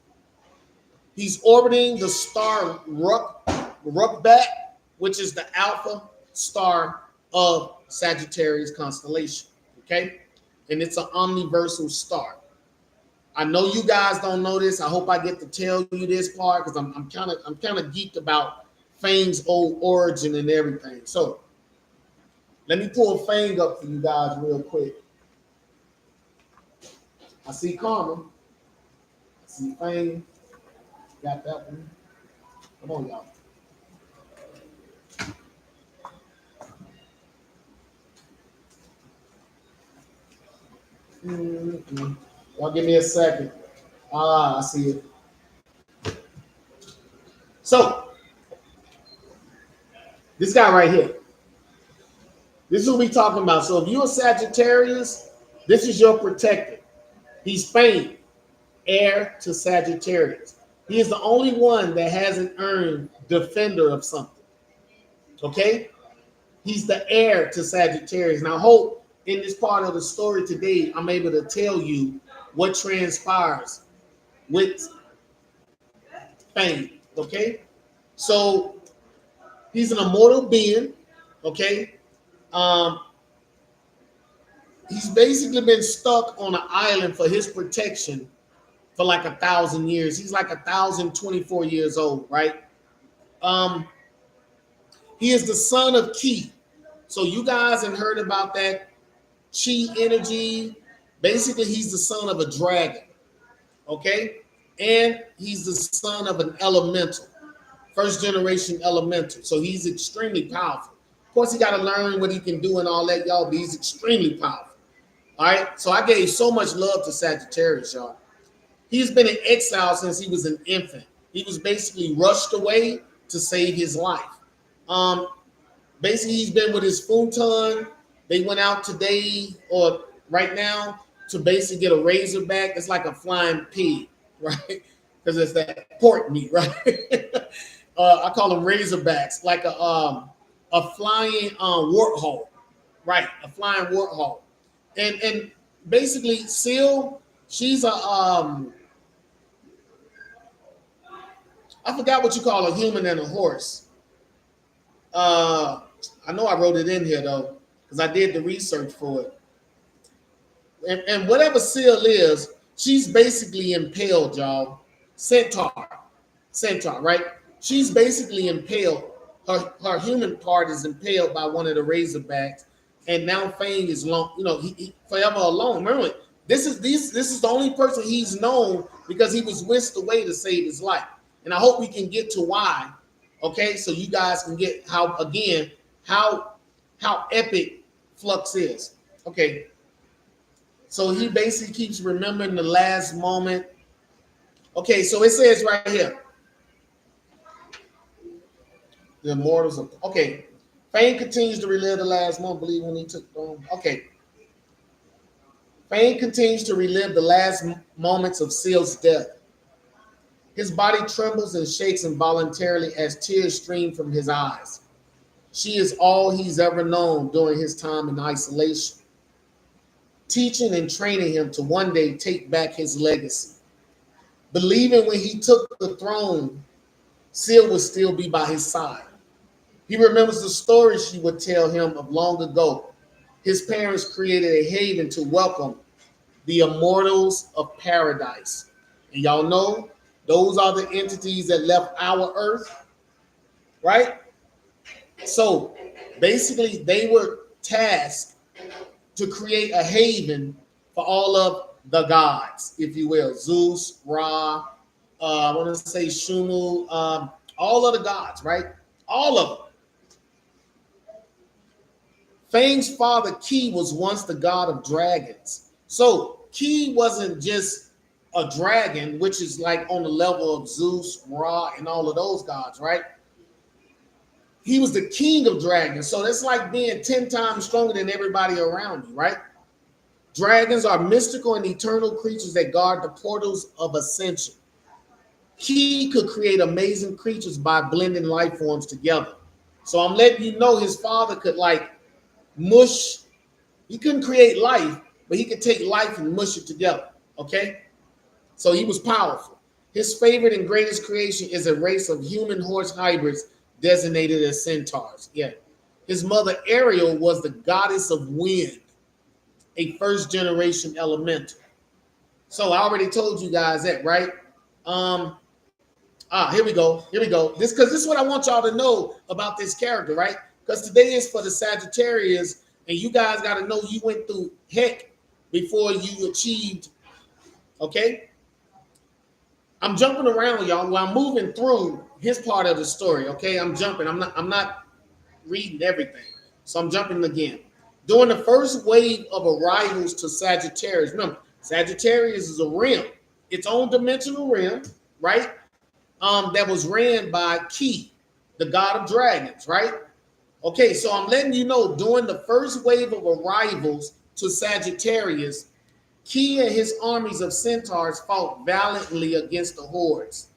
He's orbiting the star Rukbat, which is the alpha star of Sagittarius constellation, okay? And it's an omniversal star. I know you guys don't know this. I hope I get to tell you this part because I'm kind of geeked about Fame's old origin and everything. So let me pull Fame up for you guys real quick. I see Karma. I see Fame. Got that one. Come on, y'all. Y'all give me a second. I see it. So, this guy right here. This is what we're talking about. So if you're a Sagittarius, this is your protector. He's Fame, heir to Sagittarius. He is the only one that hasn't earned defender of something. Okay? He's the heir to Sagittarius. Now, I hope in this part of the story today, I'm able to tell you what transpires with Fame. Okay? So, he's an immortal being. Okay? He's basically been stuck on an island for his protection for like 1,000 years. He's like 1,024 years old, right? He is the son of Ki. So you guys have heard about that Chi energy. Basically, he's the son of a dragon, okay? And he's the son of an elemental, first generation elemental. So he's extremely powerful. Of course, he got to learn what he can do and all that, y'all, but he's extremely powerful. All right, so I gave so much love to Sagittarius, y'all. He's been in exile since he was an infant. He was basically rushed away to save his life. Basically, he's been with his futon. They went out today or right now to basically get a razorback. It's like a flying pig, right? Because it's that pork meat, right? I call them razorbacks, like a flying warthog, right? A flying warthog. And basically, Seal, she's a I forgot what you call a human and a horse. I know I wrote it in here though, because I did the research for it. and whatever seal is, she's basically impaled, y'all. Centaur, right? She's basically impaled. Her human part is impaled by one of the Razorbacks, and now Fang is long. He forever alone. Remember, this is the only person he's known because he was whisked away to save his life. And I hope we can get to why. Okay, so you guys can get how epic Flux is. Okay, so he basically keeps remembering the last moment. Okay, so it says right here. The immortals of okay. Fang continues to relive the last moment, believe when he took okay. Fang continues to relive the last moments of Seal's death. His body trembles and shakes involuntarily as tears stream from his eyes. She is all he's ever known during his time in isolation, teaching and training him to one day take back his legacy. Believing when he took the throne, Seal would still be by his side. He remembers the stories she would tell him of long ago. His parents created a haven to welcome the immortals of paradise. And y'all know those are the entities that left our earth, right? So basically, they were tasked to create a haven for all of the gods, if you will. Zeus, Ra, I want to say Shumu, all of the gods, right? All of them. Fang's father, Ki, was once the god of dragons. So Ki wasn't just a dragon, which is like on the level of Zeus, Ra, and all of those gods, right? He was the king of dragons. So that's like being 10 times stronger than everybody around you, right? Dragons are mystical and eternal creatures that guard the portals of ascension. He could create amazing creatures by blending life forms together. So I'm letting you know his father could like mush. He couldn't create life, but he could take life and mush it together. Okay? So he was powerful. His favorite and greatest creation is a race of human horse hybrids designated as centaurs. Yeah. His mother Ariel was the goddess of wind, a first generation elemental. So I already told you guys that, right? Here we go. This is what I want y'all to know about this character, right? Because today is for the Sagittarius, and you guys got to know you went through heck before you achieved. Okay, I'm jumping around, y'all, while I'm moving through his part of the story. Okay, I'm jumping. I'm not reading everything, so I'm jumping again. During the first wave of arrivals to Sagittarius, remember, Sagittarius is a rim, its own dimensional rim, right? That was ran by Ki, the god of dragons, right? Okay, so I'm letting you know during the first wave of arrivals to Sagittarius, Ki and his armies of centaurs fought valiantly against the hordes.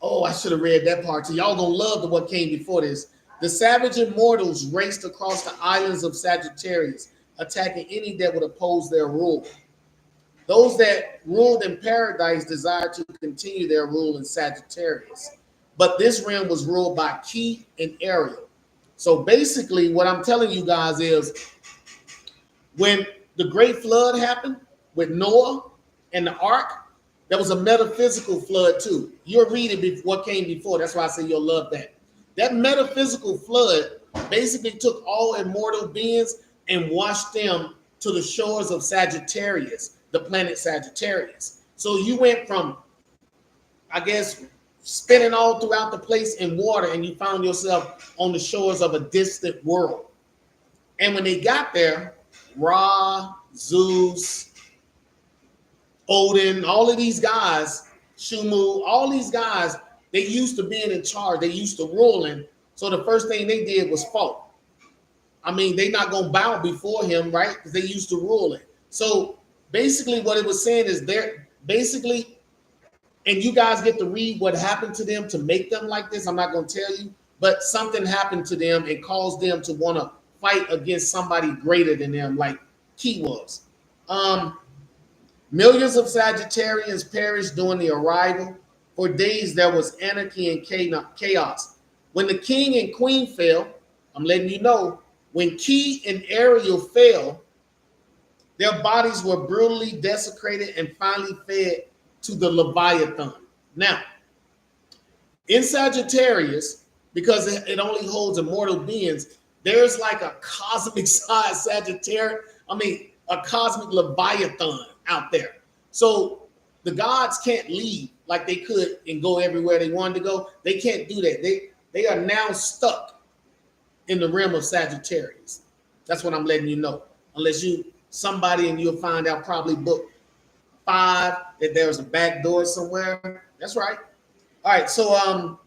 Oh, I should have read that part too. Y'all gonna love what came before this. The savage immortals raced across the islands of Sagittarius, attacking any that would oppose their rule. Those that ruled in paradise desired to continue their rule in Sagittarius. But this realm was ruled by Ki and Ariel. So basically, what I'm telling you guys is when the great flood happened with Noah and the ark, there was a metaphysical flood too. You're reading what came before. That's why I say you'll love that. That metaphysical flood basically took all immortal beings and washed them to the shores of Sagittarius, the planet Sagittarius. So you went from, I guess, spinning all throughout the place in water, and you found yourself on the shores of a distant world. And when they got there, Ra, Zeus, Odin, all of these guys, Shumu, all these guys, they used to being in charge. They used to ruling. So the first thing they did was fought. I mean, they're not going to bow before him, right? Because they used to ruling. So basically what it was saying is they're basically, and you guys get to read what happened to them to make them like this. I'm not going to tell you, but something happened to them and caused them to want to fight against somebody greater than them, like Ki was. Millions of Sagittarians perished during the arrival. For days there was anarchy and chaos. When the king and queen fell, I'm letting you know, when Ki and Ariel fell, Their bodies were brutally desecrated and finally fed to the Leviathan. Now, in Sagittarius, because it only holds immortal beings, there's like a cosmic side Sagittarius, a cosmic Leviathan out there. So the gods can't leave like they could and go everywhere they wanted to go. They can't do that. They are now stuck in the realm of Sagittarius. That's what I'm letting you know. Unless somebody and you'll find out probably book 5 that there's a back door somewhere. That's right. All right, so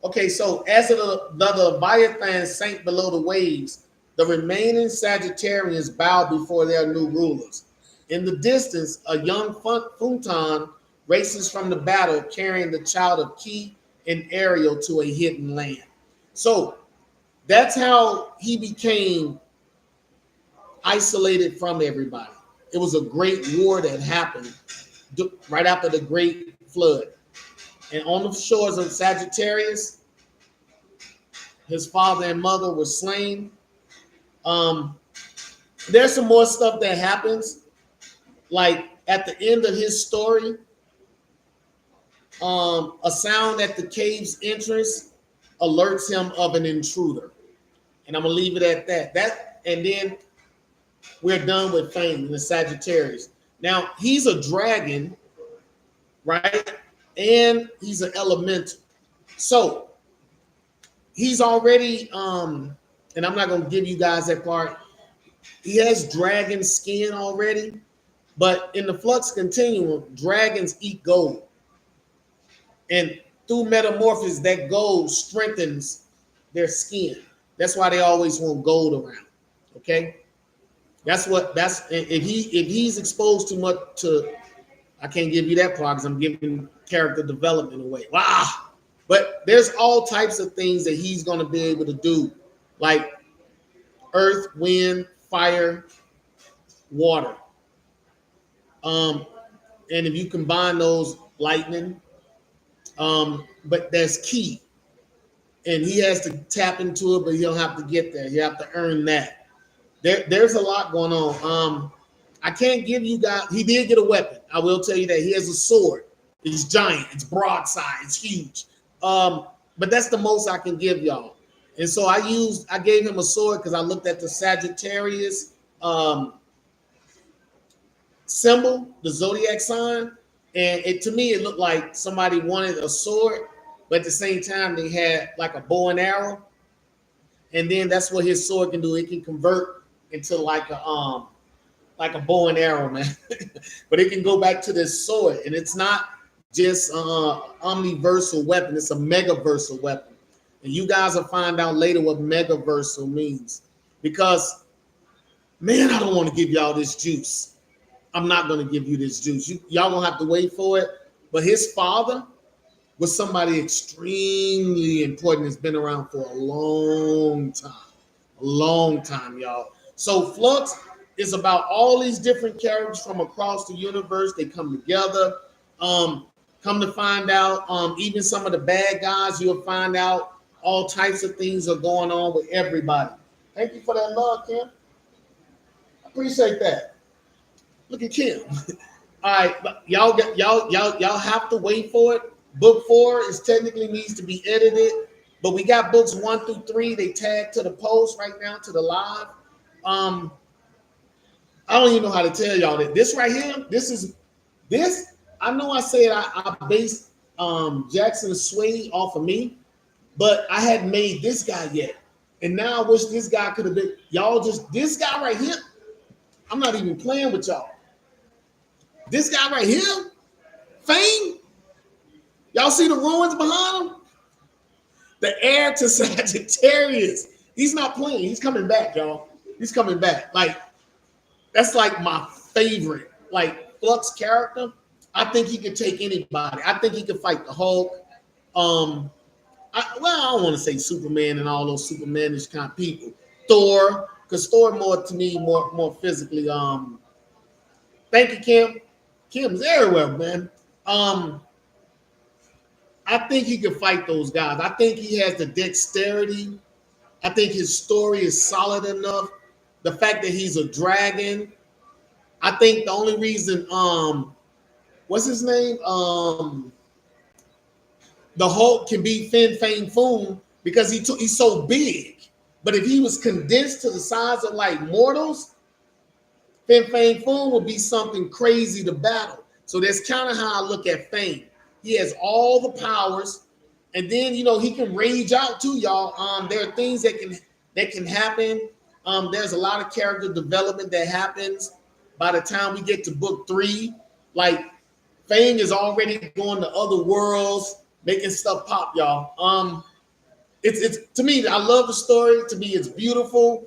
okay, so as the Leviathan sank below the waves, the remaining Sagittarians bowed before their new rulers. In the distance, a young Phaeton races from the battle, carrying the child of Ki and Ariel to a hidden land. So that's how he became isolated from everybody. It was a great war that happened right after the great flood. And on the shores of Sagittarius, his father and mother were slain. There's some more stuff that happens. Like at the end of his story, a sound at the cave's entrance alerts him of an intruder. And I'm gonna leave it at that. And then we're done with Fame in the Sagittarius. Now he's a dragon, right? And he's an elemental. So he's already, and I'm not gonna give you guys that part. He has dragon skin already, but in the FLUX Continuum, dragons eat gold. And through metamorphosis, that gold strengthens their skin. That's why they always want gold around. Okay, if he's exposed too much to, I can't give you that part because I'm giving character development away. Wow. But there's all types of things that he's going to be able to do, like earth, wind, fire, water. And if you combine those, lightning. But there's Ki. And he has to tap into it, but he'll have to get there. You have to earn that. There's a lot going on. I can't give you guys, he did get a weapon. I will tell you that. He has a sword. It's giant. It's broadside. It's huge. But that's the most I can give y'all. And so I gave him a sword because I looked at the Sagittarius symbol, the zodiac sign, and to me it looked like somebody wanted a sword, but at the same time they had like a bow and arrow, and then that's what his sword can do. It can convert into like a bow and arrow, man. But it can go back to this sword, and it's not just omniversal weapon, it's a megaversal weapon. And you guys will find out later what megaversal means, because man, I don't want to give y'all this juice. I'm not going to give you this juice. Y'all gonna have to wait for it. But his father was somebody extremely important that's been around for a long time, y'all. So FLUX is about all these different characters from across the universe. They come together. Come to find out, even some of the bad guys, you'll find out all types of things are going on with everybody. Thank you for that love, Kim. I appreciate that. Look at Kim. All right, but y'all have to wait for it. Book 4 is technically needs to be edited, but we got books 1 through 3. They tag to the post right now, to the live. I don't even know how to tell y'all that this right here, this. I know I said I based Jackson Swade off of me, but I hadn't made this guy yet. And now I wish this guy could have been, y'all just, this guy right here, I'm not even playing with y'all. This guy right here, Fame, y'all see the ruins behind him? The heir to Sagittarius. He's not playing. He's coming back, y'all. He's coming back. Like, that's like my favorite, like, FLUX character. I think he could take anybody. I think he could fight the Hulk. I don't want to say Superman and all those Supermanish kind of people. Thor, because Thor more to me, more physically. Thank you, Kim. Kim's everywhere, man. I think he could fight those guys. I think he has the dexterity. I think his story is solid enough. The fact that he's a dragon, I think the only reason what's his name? The Hulk can be Fin Fang Foom because he's so big. But if he was condensed to the size of like mortals, Fin Fang Foom would be something crazy to battle. So that's kind of how I look at Fang. He has all the powers, and then he can rage out too, y'all. There are things that can happen. There's a lot of character development that happens by the time we get to book 3. Like Fang is already going to other worlds, making stuff pop, y'all. It's to me, I love the story. To me, it's beautiful.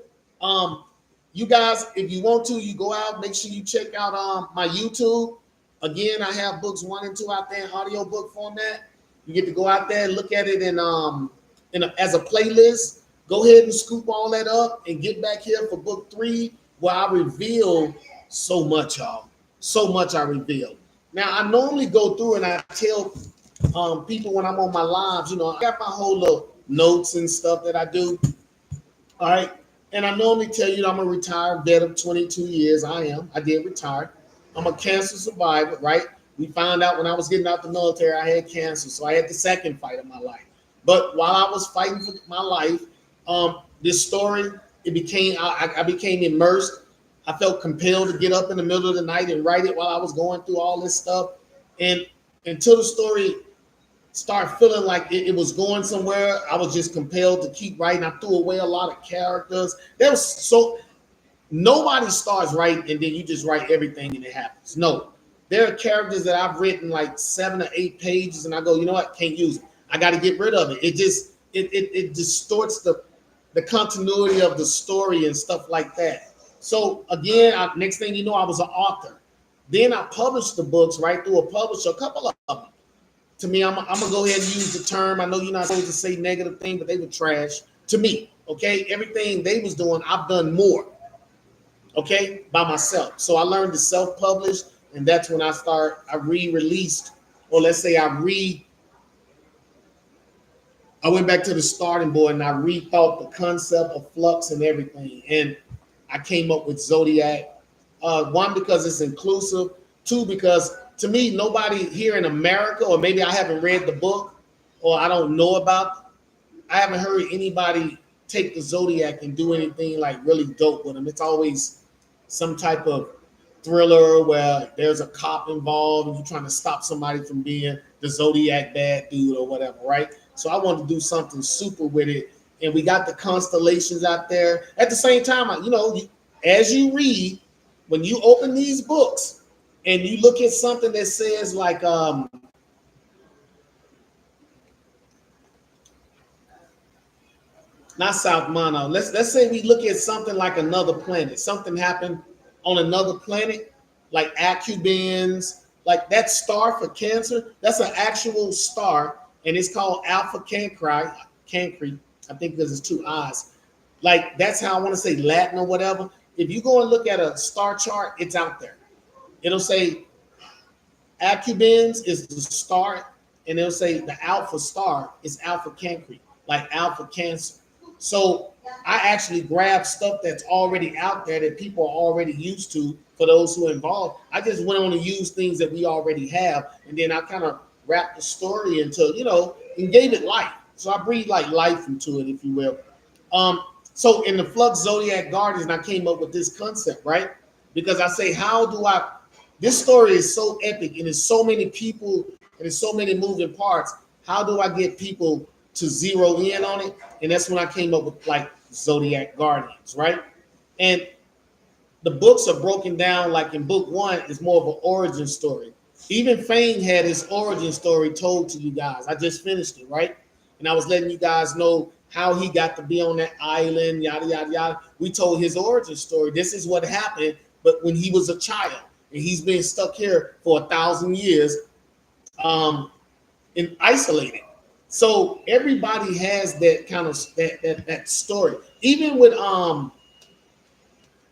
You guys, if you want to, you go out, make sure you check out my YouTube. Again, I have books 1 and 2 out there in audiobook format. You get to go out there and look at it as a playlist. Go ahead and scoop all that up and get back here for book 3, where I reveal so much, y'all. So much I reveal. Now, I normally go through and I tell people when I'm on my lives, I got my whole little notes and stuff that I do. All right. And I normally tell you I'm a retired vet of 22 years. I did retire. I'm a cancer survivor, right? We found out when I was getting out the military, I had cancer. So I had the second fight of my life. But while I was fighting for my life, this story, I became immersed. I felt compelled to get up in the middle of the night and write it while I was going through all this stuff. And until the story started feeling like it was going somewhere, I was just compelled to keep writing. I threw away a lot of characters. Nobody starts writing and then you just write everything and it happens. No, there are characters that I've written like 7 or 8 pages and I go, you know what, can't use it. I got to get rid of it. It distorts the continuity of the story and stuff like that. So again, next thing you know, I was an author. Then I published the books right through a publisher, a couple of them. To me, I'm gonna go ahead and use the term. I know you're not supposed to say negative thing, but they were trash to me. Okay, everything they was doing, I've done more. Okay, by myself. So I learned to self-publish, and that's when I re-released, or let's say I went back to the starting board and I rethought the concept of flux and everything, and I came up with Zodiac. 1, because it's inclusive. 2, because to me, nobody here in America, or maybe I haven't read the book, or I don't know about, I haven't heard anybody take the Zodiac and do anything like really dope with him. It's always some type of thriller where there's a cop involved and you're trying to stop somebody from being the Zodiac bad dude or whatever, right? So I wanted to do something super with it. And we got the constellations out there. At the same time, as you read, when you open these books and you look at something that says like not South Mono. Let's say we look at something like another planet. Something happened on another planet, like Acubens, like that star for Cancer. That's an actual star, and it's called Alpha Cancri. I think because it's 2 eyes. Like that's how I want to say Latin or whatever. If you go and look at a star chart, it's out there. It'll say Acubens is the star, and it'll say the Alpha star is Alpha Cancri, like Alpha Cancer. So I actually grabbed stuff that's already out there that people are already used to for those who are involved. I just went on to use things that we already have, and then I kind of wrapped the story into, and gave it life. So I breathed like life into it, if you will. So in the Flux Zodiac Guardians, I came up with this concept, right? Because I say, this story is so epic and there's so many people and there's so many moving parts. How do I get people to zero in on it? And that's when I came up with like Zodiac Guardians, right? And the books are broken down, like in book 1 is more of an origin story. Even Fane had his origin story told to you guys. I just finished it, right? And I was letting you guys know how he got to be on that island, yada, yada, yada. We told his origin story. This is what happened, but when he was a child, and he's been stuck here for 1,000 years, and isolated. So everybody has that kind of that story. Even with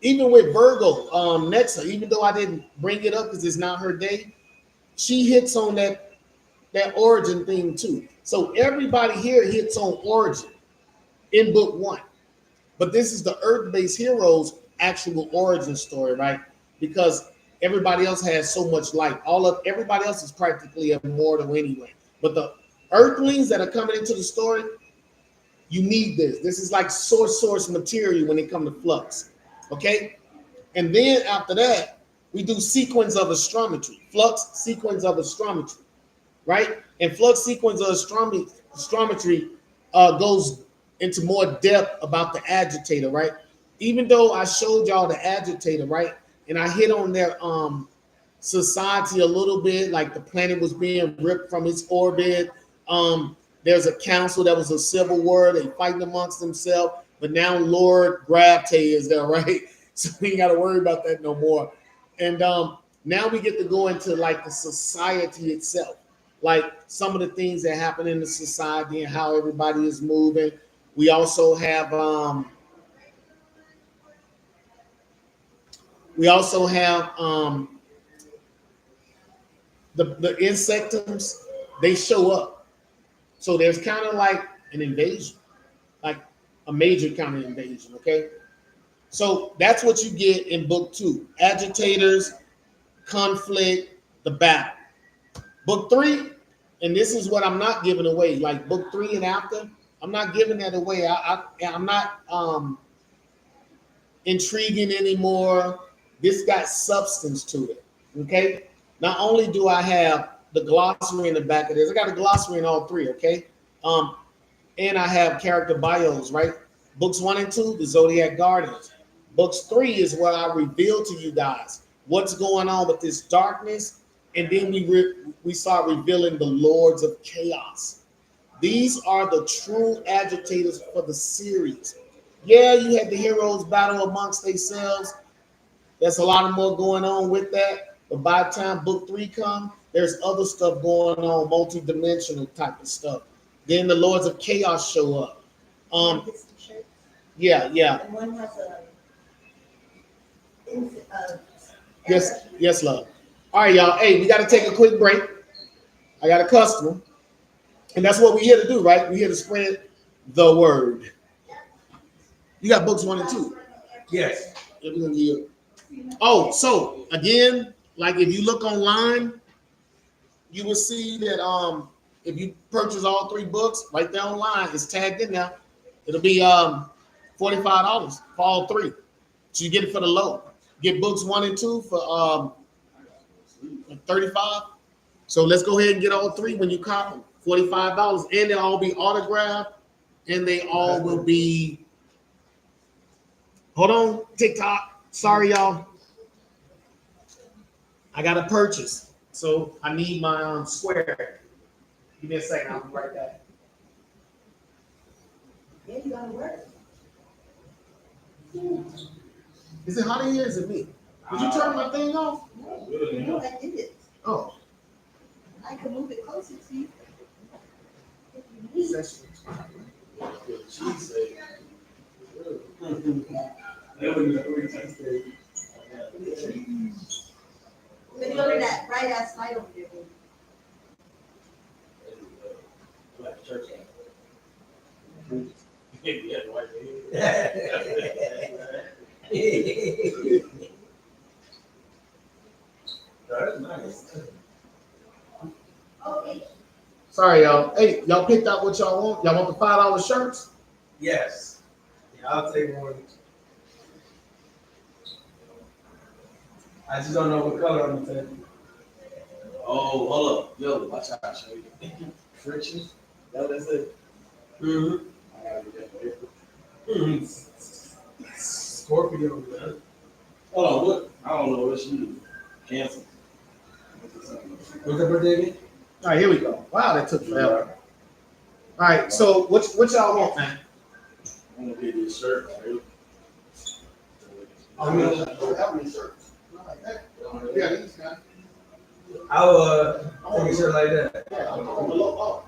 Virgo, Nexa, even though I didn't bring it up because it's not her day, she hits on that origin thing too. So everybody here hits on origin in book 1. But this is the Earth-based heroes' actual origin story, right? Because everybody else has so much light. Everybody else is practically immortal anyway. But the Earthlings that are coming into the story, you need this. This is like source material when it comes to flux. Okay? And then after that, we do sequence of astrometry, flux sequence of astrometry, right? And flux sequence of astrometry goes into more depth about the agitator, right? Even though I showed y'all the agitator, right? And I hit on their society a little bit, like the planet was being ripped from its orbit. There's a council that was a civil war, they fighting amongst themselves, but now Lord Gravity is there, right? So we ain't got to worry about that no more. And now we get to go into like the society itself, like some of the things that happen in the society and how everybody is moving. We also have the insectums, they show up. So there's kind of like an invasion, like a major kind of invasion, okay? So that's what you get in book 2. Agitators, conflict, the battle. Book 3, and this is what I'm not giving away, like book 3 and after, I'm not giving that away. I'm not intriguing anymore. This got substance to it, okay? Not only do I have the glossary in the back of this, I got a glossary in all 3, okay? And I have character bios, right? Books 1 and 2, the Zodiac Guardians. Books 3 is where I reveal to you guys what's going on with this darkness, and then we start revealing the Lords of Chaos. These are the true agitators for the series. Yeah, you had the heroes battle amongst themselves. There's a lot more going on with that. But by the time book 3 comes, there's other stuff going on, multi-dimensional type of stuff. Then the Lords of Chaos show up. Yeah.
And one has
Yes, love. All right, y'all. Hey, we got to take a quick break. I got a customer. And that's what we're here to do, right? We're here to spread the word. You got books 1 and 2.
Yes.
Yeah, we're gonna give you. Oh, so again, like if you look online, you will see that if you purchase all 3 books right there online, it's tagged in there. It'll be $45 for all 3. So you get it for the low. Get books 1 and 2 for $35. So let's go ahead and get all 3 when you cop them. $45, and they'll all be autographed, and they all will be. Hold on, TikTok. Sorry, y'all. I got to purchase, so I need my square. Give me a second. I'll be right back.
Yeah, you gotta work.
Is it hot in here? Is it me? Did you turn my thing off?
No, I did it.
Oh.
I can move it closer to you.
Session.
But go to that bright ass light over there.
That's nice.
Okay.
Sorry, y'all. Hey, y'all picked out what y'all want. Y'all want the $5 shirts?
Yes. Yeah, I'll take one. I just don't know what color I'm gonna take.
Oh, hold up. Yo, watch out. I'll show you. Friction. That what they say?
Mm-hmm.
I gotta get that.
Scorpio, man.
Hold on, what? I don't know what she is. Cancel.
What's the birthday again?
All right, here we go. Wow, that took forever. All right, so what y'all want, man?
I'm gonna get this shirt right here.
I don't have any shirts. Not like that. Yeah, these guys.
I'll take a shirt like that.
Yeah, oh.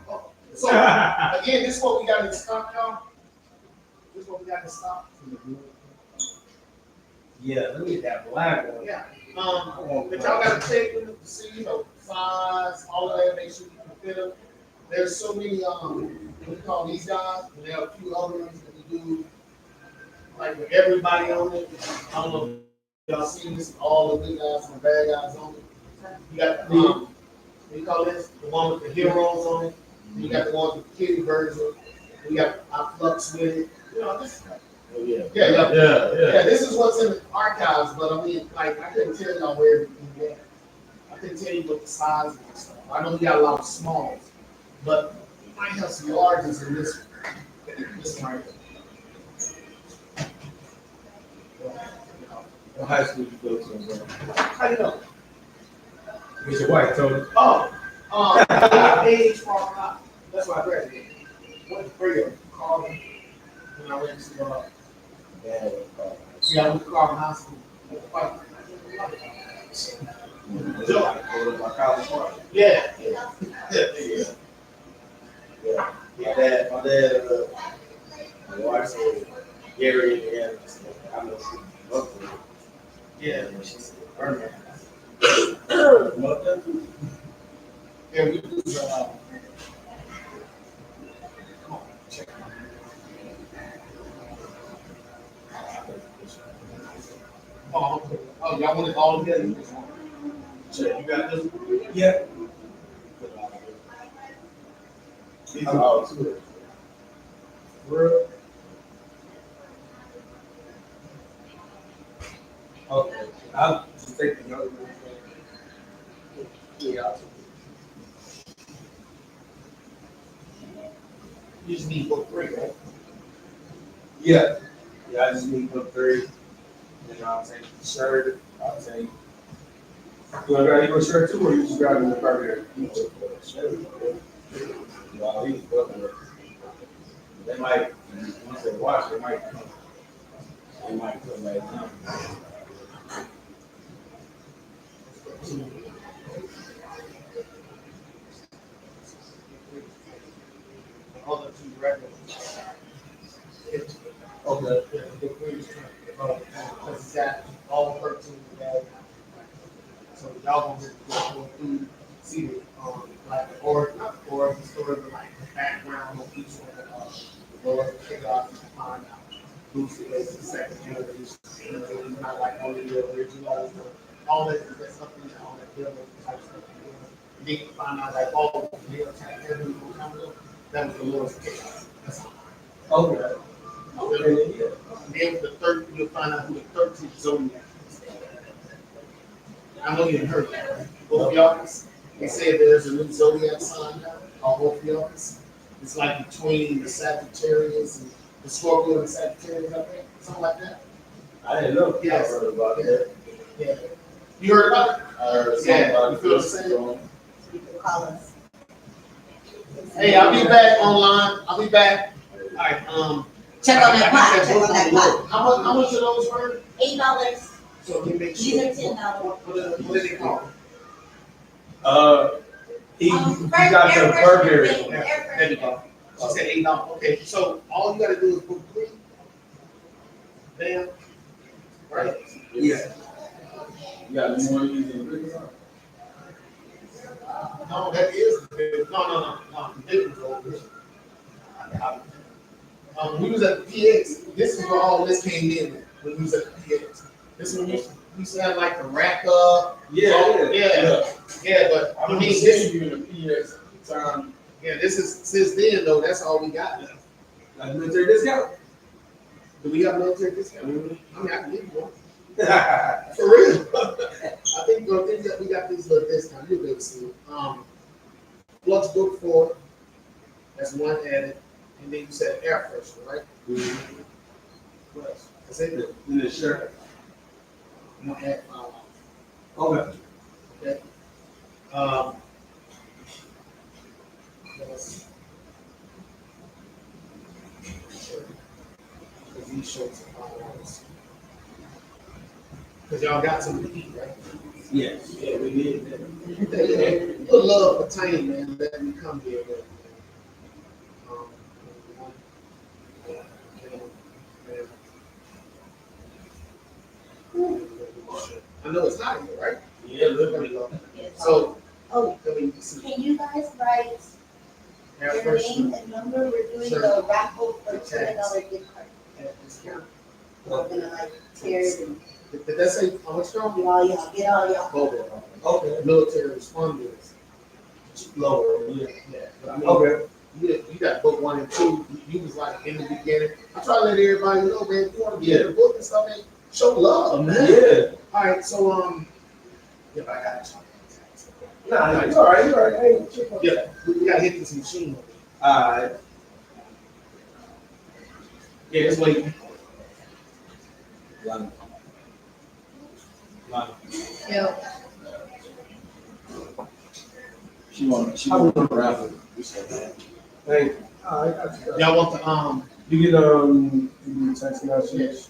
So again, this is what we got in stock, y'all. This is what we got in stock.
Yeah, let me get that black one.
Yeah. But y'all got to check them to see, size, all of that. Make sure you can fit them. There's so many. We call these guys, and there are a few other ones that we do, like with everybody on it. I don't know if Y'all see this? All the good guys and the bad guys on it. You got what you call this? The one with the heroes on it. You got the one with the kiddie version. You got our flux with it. You know this.
Oh, yeah.
Yeah. This is what's in the archives, but I mean, like I couldn't tell y'all where everything was. I couldn't tell you what the size of the stuff. I know we got a lot of smalls, but we might have some larges in this one. This one right here.
What high school did you go to?
How you know?
It's your wife, Tony.
Age Farm High. That's why I graduated. Went to Peril, Carver, when I went to I went to Carver High School. Yeah.
My dad, my wife said Gary, and I know she loved it.
Yeah.
She said, Burn
Yeah, we do. Come on, check it out. Oh, y'all want it all together? Check, you got this?
Yeah.
These are all two.
Real. Okay. I'll just take the younger one. Yeah.
You just need book 3, right?
Yeah. Yeah, I just need book 3. And I'll take the shirt. I'll take. You want to grab your shirt too, or you just grab the burger?
Well, he's fucking with it. They might, once they watch, they might come back down.
All the 2 regular.
Okay.
Yeah, book 3 is because it's got all 13 together. So y'all gonna go through, see the like the not the origin story, but like the background of each one of the Lord kick off and find out who's the second generation. You know, it's not like only the original, all that something that all that building type stuff. And then you find out like all the real type everything will come up. That was the Lord's kick off. That's all.
Okay.
Okay. Yeah. And then the third, you'll find out who the 13th zodiac is. I know you heard that, right? Ophiuchus. They said there's a new zodiac sign now called Ophiuchus. It's like between the Sagittarius and the Scorpio and Sagittarius, I think, something like that.
I didn't know.
Yes.
I heard about that.
Yeah. You heard about it?
I heard something about
You feel the same?
People call us.
Hey, I'll be back online. I'll be back. All right.
Check on that pot. Check on that pot.
How much are those for?
$8.
So let me make
These
sure.
are $10.
What do they call?
He got the burger.
There you go. She said $8. Okay, so all you gotta do is book 3. Bam. Right?
Yeah.
You got more than you can.
No, that is the big. No. The big one's over here. We was at the PX. This is where all this came in when we was at the PX. This one used to have like the rack up. Yeah. But
I
I mean,
mean,
this.
you in the PX time.
Yeah, this is since then though. That's all we got left.
Like military discount?
Do we have military discount? I mean, I can give you one. For real. I think that we got these little discounts. You'll be able to see it. Flux Book 4. That's one added. And then you said air freshener, right? What else? That's it.
In the shirt.
I'm gonna add $5.
Okay.
Okay. Yes. Because these shirts are $5. Because y'all got some to eat, right?
Yes.
Yeah, we did that.
Put love for Tiny, man. Let me come here. Man. I know it's not here, right?
Yeah, look
There
at
we
it.
go.
Yes.
So,
Oh,
let me see.
can you guys write
Air
your name
freshener
and number? We're doing
Sure.
the raffle for $20 gift card.
at discount.
We're gonna like tear it and
Did that say how much strong?
get all y'all.
Both.
Okay.
Military responders. Lower. Yeah. But I mean,
Okay.
you got book 1 and 2. You was like in the beginning. I try to let everybody know, man, if you want to get the book and stuff, man, show love, man.
Yeah.
All right, so yeah, I got it.
Nah, you all right. You all right. Hey,
Yeah, we gotta hit this machine.
all right.
Yeah, just wait.
Yo,
She want to raffle.
Hey,
All right, I got you.
Y'all want the
you get text message.
Yes.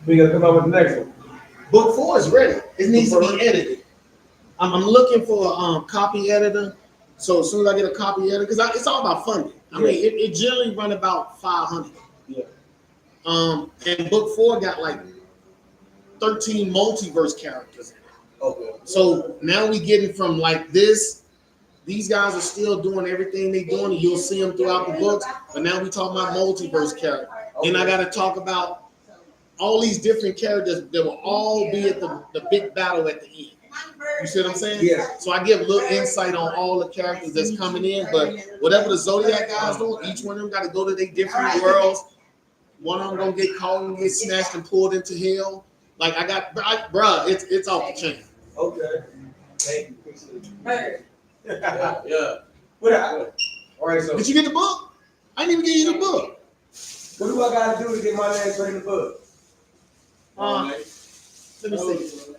We gotta come up with the next one.
book 4 is ready. It needs to be edited. I'm looking for a copy editor. So as soon as I get a copy editor, because it's all about funding. I mean, it generally run about 500.
Yeah.
And book 4 got like 13 multiverse characters in it.
Okay.
So now we getting from like this. These guys are still doing everything they doing, and you'll see them throughout the books. But now we talk about multiverse characters. Then I got to talk about all these different characters that will all be at the big battle at the end. You see what I'm saying?
Yeah.
So I give a little insight on all the characters that's coming in, but whatever the Zodiac guys do, each one of them got to go to their different worlds. One of them gonna get caught and get snatched and pulled into hell. Like bruh, it's off the chain.
Okay. Thank you.
Bird.
Yeah. All right. So
Did you get the book? I didn't even give you the book.
what do I gotta do to get my name put in the book?
Let me see.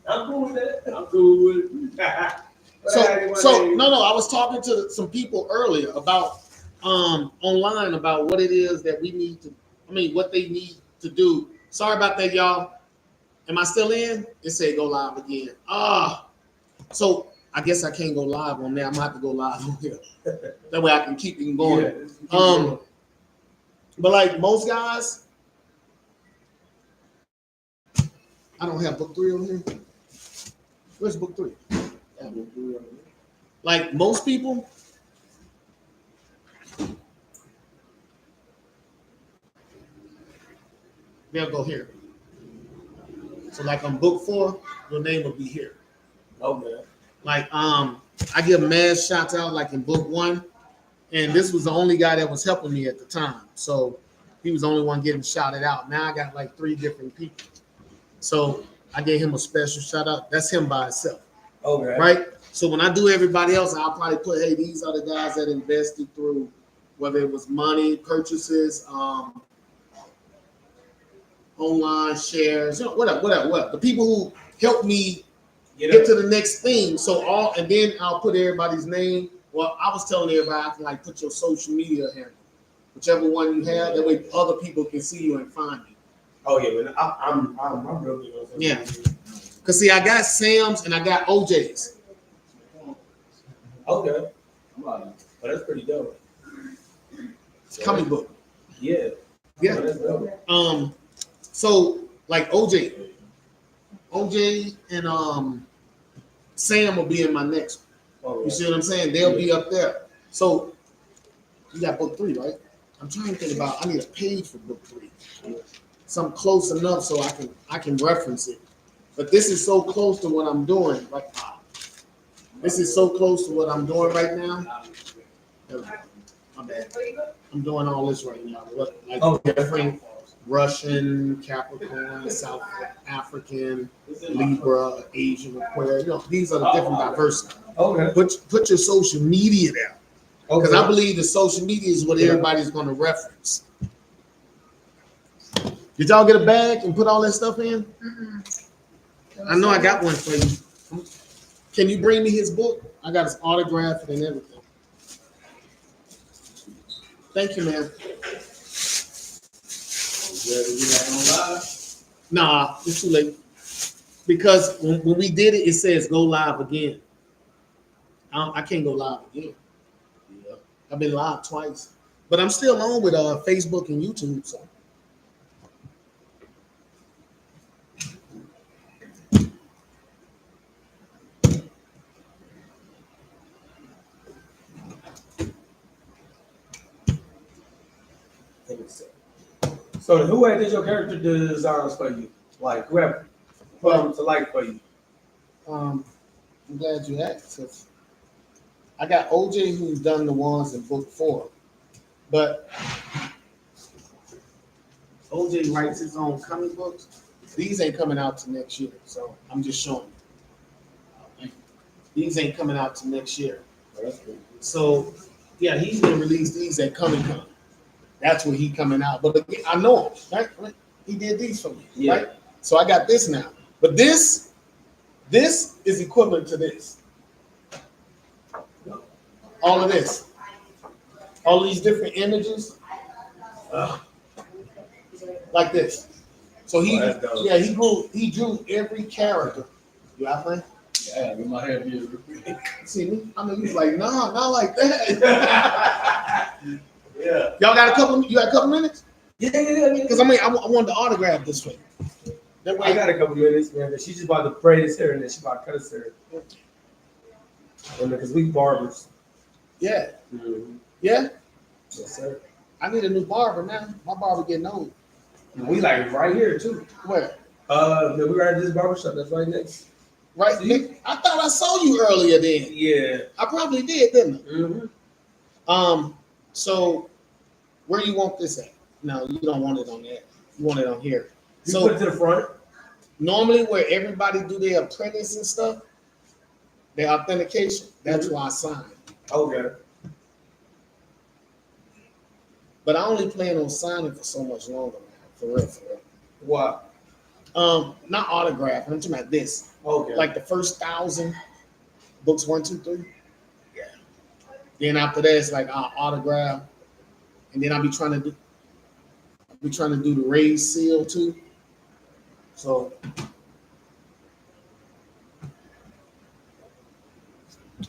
I'm cool with that. I'm cool with it.
So no, I was talking to some people earlier about online about what it is that we need to, what they need to do. Sorry about that, y'all. Am I still in? It said go live again. So I guess I can't go live on there. I'm gonna have to go live on here. That way I can keep it going. But like most guys, I don't have book 3 on here. Where's book 3? Like most people, they'll go here. So like on book 4, your name will be here.
Okay.
Like I give mad shouts out like in book 1, and this was the only guy that was helping me at the time. So he was the only one getting shouted out. Now I got like 3 different people. So I gave him a special shout out. That's him by himself.
Okay.
Right? So when I do everybody else, I'll probably put, hey, these are the guys that invested through, whether it was money, purchases, online shares, whatever. The people who helped me get to the next thing. So and then I'll put everybody's name. Well, I was telling everybody I can like put your social media handle, whichever one you have. That way other people can see you and find you.
Oh yeah, man. I'm real big on social
Yeah.
media.
Cause see, I got Sam's and I got OJ's.
Okay. Well, that's pretty dope.
It's a comic book.
Yeah.
Yeah.
Oh, that's dope.
So like OJ and Sam will be in my next one.
Oh,
You see what I'm saying? They'll be up there. So you got book 3, right? I'm trying to think about. I need a page for book 3. Something close enough so I can reference it. But this is so close to what I'm doing. Like this is so close to what I'm doing right now. My bad. I'm doing all this right now. Like different Russian, Capricorn, South African, Libra, Asian, Aquarius. These are the different diversity.
Okay.
Put your social media there. Because
Okay.
I believe the social media is what everybody's going to reference. Did y'all get a bag and put all that stuff in? I know I got one for you. Can you bring me his book? I got his autograph and everything. Thank you, man. Nah, it's too late. Because when we did it, it says go live again. I can't go live again. I've been live twice. But I'm still on with Facebook and YouTube. So.
So who had did your character designs for you? Like who have put them to life for you?
I'm glad you asked. 'Cause I got OJ who's done the ones in book 4, but OJ writes his own comic books. These ain't coming out till next year, so I'm just showing you. These ain't coming out till next year. So yeah, he's gonna release these at Comic Con. That's where he coming out. But again, I know him, right? He did these for me, right? So I got this now. But this is equivalent to this. All of this. All these different images. Like this. So he he drew every character. You out playing?
Yeah, in my head is
See me? I mean, he's like, nah, not like that. Yeah. Y'all got a couple? You got a couple minutes?
Yeah.
Because I mean, I wanted to autograph this way. That way,
I got a couple minutes, man. But she's just about to braid his hair and then she's about to cut his hair. And because we barbers.
Yeah.
Mm-hmm.
Yeah.
Yes, sir.
I need a new barber now. My barber getting old.
And we like right here too.
Where?
We were at this barbershop that's right next.
Right. I thought I saw you earlier then.
Yeah.
I probably did, didn't I?
Mm-hmm.
So where you want this at? No, you don't want it on that. You want it on here.
You
So
put it to the front.
normally where everybody do their apprentice and stuff, their authentication, that's why I sign.
Okay.
But I only plan on signing for so much longer, man. For real, for real.
What?
Not autograph. I'm talking about this.
Okay.
Like the first 1,000 books, 1, 2, 3. Yeah. Then after that, it's like I'll autograph, and then I'll be trying to do the raised seal too. So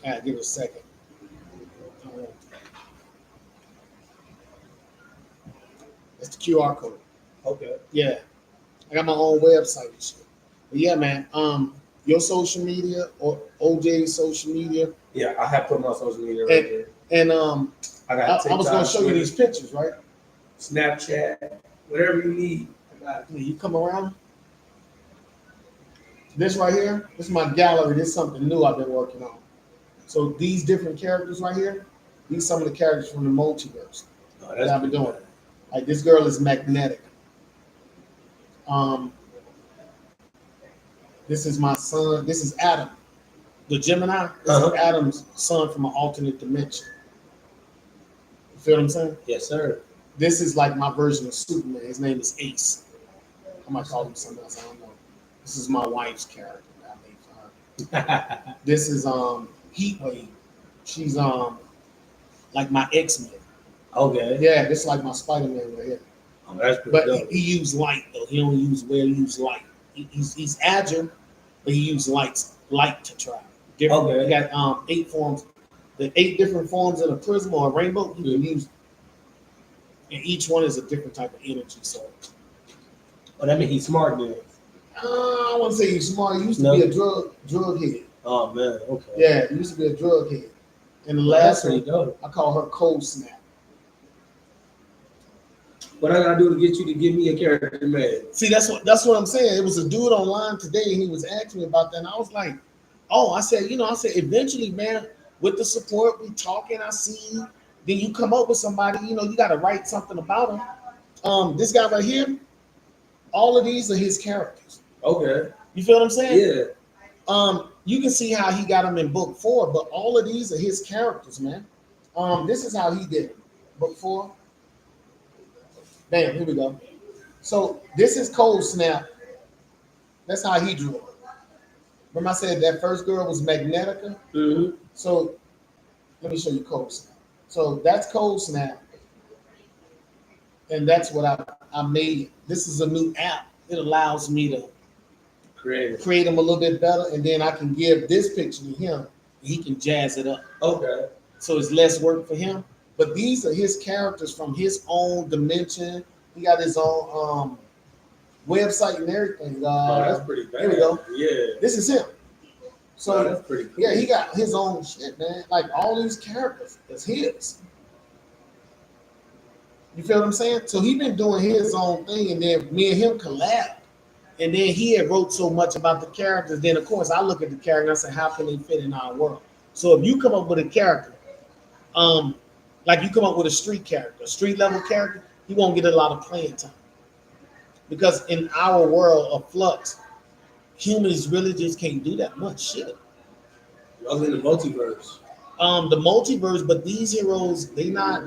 give it a second. That's the QR code.
Okay.
Yeah. I got my own website and shit. But yeah, man. Your social media or OJ's social media.
Yeah, I have put my social media right there.
And
I got
I was gonna show you these pictures, right?
Snapchat, whatever you need. I got it.
You come around. This right here, this is my gallery. This is something new I've been working on. So these different characters right here, these some of the characters from the multiverse that I've been doing. Like this girl is magnetic. This is my son. This is Adam, the Gemini. This is Adam's son from an alternate dimension. You feel what I'm saying?
Yes, sir.
This is like my version of Superman. His name is Ace. I might call him something else. I don't know. This is my wife's character that I made for her. This is Heatwave. She's like my X-Men.
Okay.
Yeah, this is like my Spider-Man right here.
Oh, that's pretty
But
dope.
he used light though. He don't use he used light. He's agile, but he used light to try. Different.
Okay.
He got 8 forms, the 8 different forms of a prism or a rainbow. He can use, and each one is a different type of energy. So,
that means he's smart then.
I wouldn't say he's smart. He used to be a drug head.
Oh man, okay.
Yeah, he used to be a drug head. And the
That's
last
pretty
one,
dope.
I call her Cold Snap.
What I gotta do to get you to give me a character, man?
See, that's what I'm saying. It was a dude online today, and he was asking me about that, and I was like, "Oh," I said, eventually, man, with the support, we talking. I see you. Then you come up with somebody. You got to write something about him. This guy right here, all of these are his characters.
Okay.
You feel what I'm saying?
Yeah.
You can see how he got them in book 4, but all of these are his characters, man. This is how he did it. Book 4. Bam, here we go. So this is Cold Snap. That's how he drew it. Remember I said that first girl was Magnetica?
Mm-hmm.
So let me show you Cold Snap. So that's Cold Snap. And that's what I made. This is a new app. It allows me to create him a little bit better. And then I can give this picture to him. And he can jazz it up.
Okay.
So it's less work for him. But these are his characters from his own dimension. He got his own website and everything.
That's pretty bad.
Here we go.
Yeah.
This is him. So
that's pretty cool.
Yeah, he got his own shit, man. Like all these characters, it's his. You feel what I'm saying? So he been doing his own thing, and then me and him collabed. And then he had wrote so much about the characters. Then of course I look at the character and I say, how can they fit in our world? So if you come up with a character, like you come up with a street character, a street level character, he won't get a lot of playing time. Because in our world of Flux, humans really just can't do that much shit.
Other than the multiverse.
The multiverse, but these heroes, they not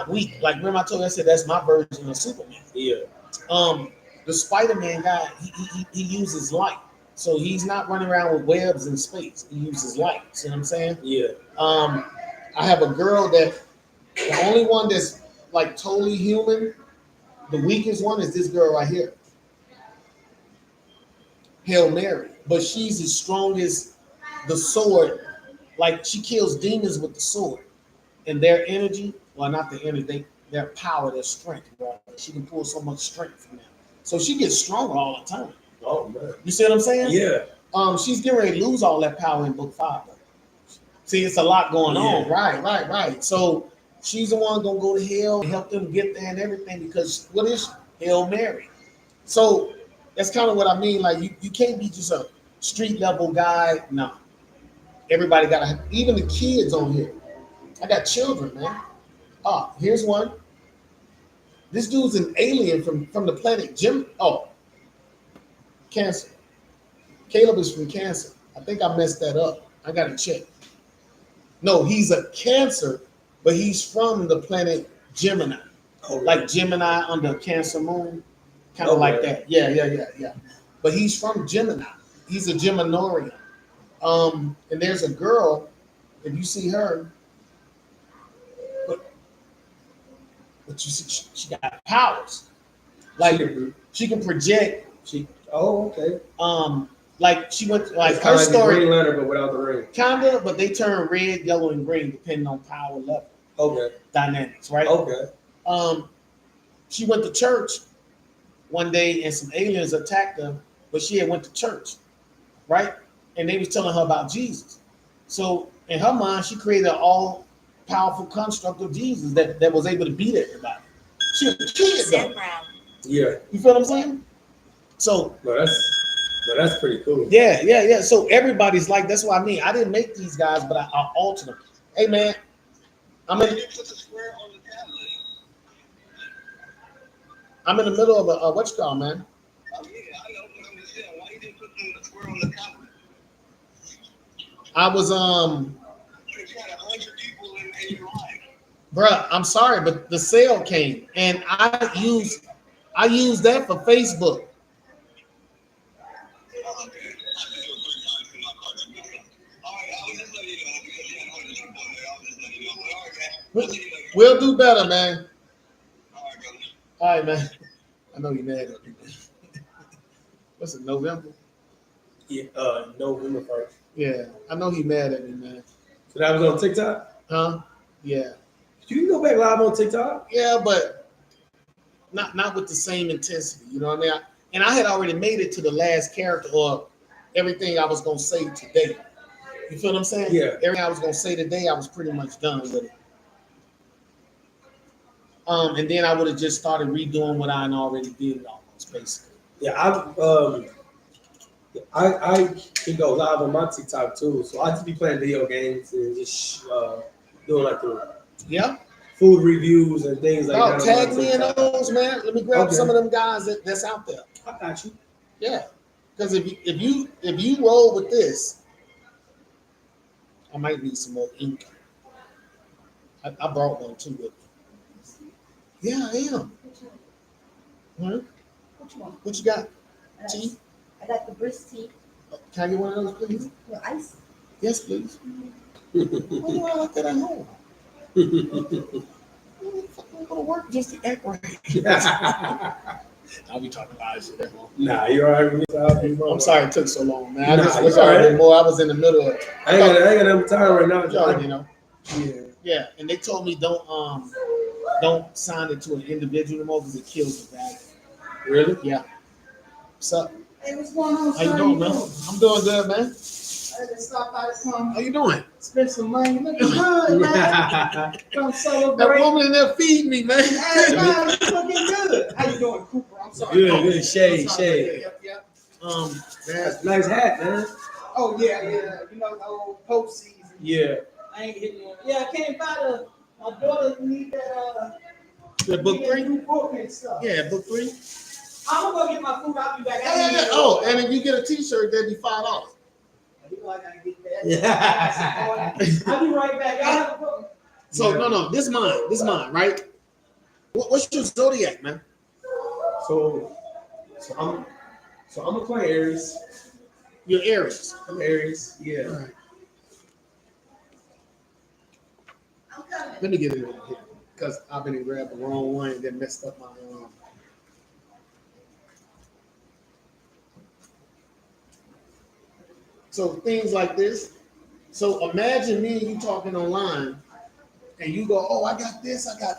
weak. Like remember I told you, I said that's my version of Superman.
Yeah.
The Spider-Man guy, he uses light. So he's not running around with webs in space. He uses light. See what I'm saying?
Yeah.
I have a girl that the only one that's like totally human, the weakest one is this girl right here. Hail Mary. But she's as strong as the sword. Like she kills demons with the sword. And their energy, well, not the energy, their power, their strength. Right? She can pull so much strength from them. So she gets stronger all the time.
Oh man.
You see what I'm saying?
Yeah.
She's getting ready to lose all that power in book 5. Though. See, it's a lot going on. Right. So she's the one gonna go to hell and help them get there and everything because what is Hail Mary? So that's kind of what I mean. Like you can't be just a street level guy. No. Everybody gotta even the kids on here. I got children, man. Here's one. This dude's an alien from the planet Cancer. Caleb is from Cancer. I think I messed that up. I gotta check. No, he's a Cancer, but he's from the planet Gemini. Oh, like Gemini under Cancer moon. Kind of like that. Yeah. But he's from Gemini. He's a Geminorian. And there's a girl, if you see her, but you see, she got powers. Like she can project.
Okay.
Like she went like
it's
her
like
story.
Green Lantern, but without the ring.
Kinda, but they turn red, yellow, and green depending on power level.
Okay.
Dynamics, right?
Okay.
She went to church one day and some aliens attacked her, but she had went to church, right? And they was telling her about Jesus. So in her mind, she created an all-powerful construct of Jesus that was able to beat everybody. She was a kid though.
Yeah.
You feel what I'm saying? So
that's pretty cool.
Yeah. So everybody's like, that's what I mean. I didn't make these guys, but I altered them. Hey man, I'm in the middle of a what you call, man? I was bruh, I'm sorry, but the sale came and I used that for Facebook. We'll do better, man. All right, man. I know you're mad at me. What's it, November?
Yeah, November 1st.
Yeah, I know he's mad at me, man.
So that was on TikTok?
Huh? Yeah.
You can go back live on TikTok?
Yeah, but not with the same intensity. You know what I mean? And I had already made it to the last character or everything I was gonna say today. You feel what I'm saying?
Yeah.
Everything I was gonna say today, I was pretty much done with it. And then I would have just started redoing what I already did almost, basically.
Yeah, I can go live on my TikTok too. So I just be playing video games and just doing like the food reviews and things like that.
Tag me in those, man. Let me grab some of them guys that's out there.
I got you. Yeah,
because if you roll with this, I might need some more ink. I brought one too with me. Yeah, I am. Huh?
Which one?
What you got? Tea?
I got the brisk tea.
Can I get one of those, please?
Your ice?
Yes, please. Why do I like that at home? I'm gonna work just to act right. I'll be talking about shit at home.
Nah, you're all right.
I'm sorry it took so long, man. I just
was
already more. I was in the middle of it.
I ain't got enough time right now.
You already know. Yeah. And they told me don't sign it to an individual anymore because it kills the value.
Really?
Yeah. What's up?
Hey, what's going on?
How you doing, man? I'm doing good, man. I just stopped by to come. How you doing?
Spend some money. Looking good, man. Come celebrate.
That woman in there feed me, man.
Hey, man, you looking good. How you doing, Cooper? I'm sorry.
Good. Shade.
Yeah.
That's a nice hat, man.
Oh, yeah. You know, the old postseason.
Yeah.
I ain't hitting one. Yeah, I came by to, my daughter need
The book
that
3?
new book and stuff.
Yeah, book 3.
I'm gonna go get my food. I'll be back.
Yeah. Oh, and if you get a T-shirt, that'd be $5.
You know I gotta get that. I'll be right back. Y'all have a good one.
So no, this mine, right? What's your zodiac, man?
So I'm gonna play Aries.
Your Aries.
I'm Aries. Yeah.
All right. Let me get it in here because I've been and grabbed the wrong one and then messed up my So things like this. So imagine me and you talking online, and you go, "Oh, I got this. And I'm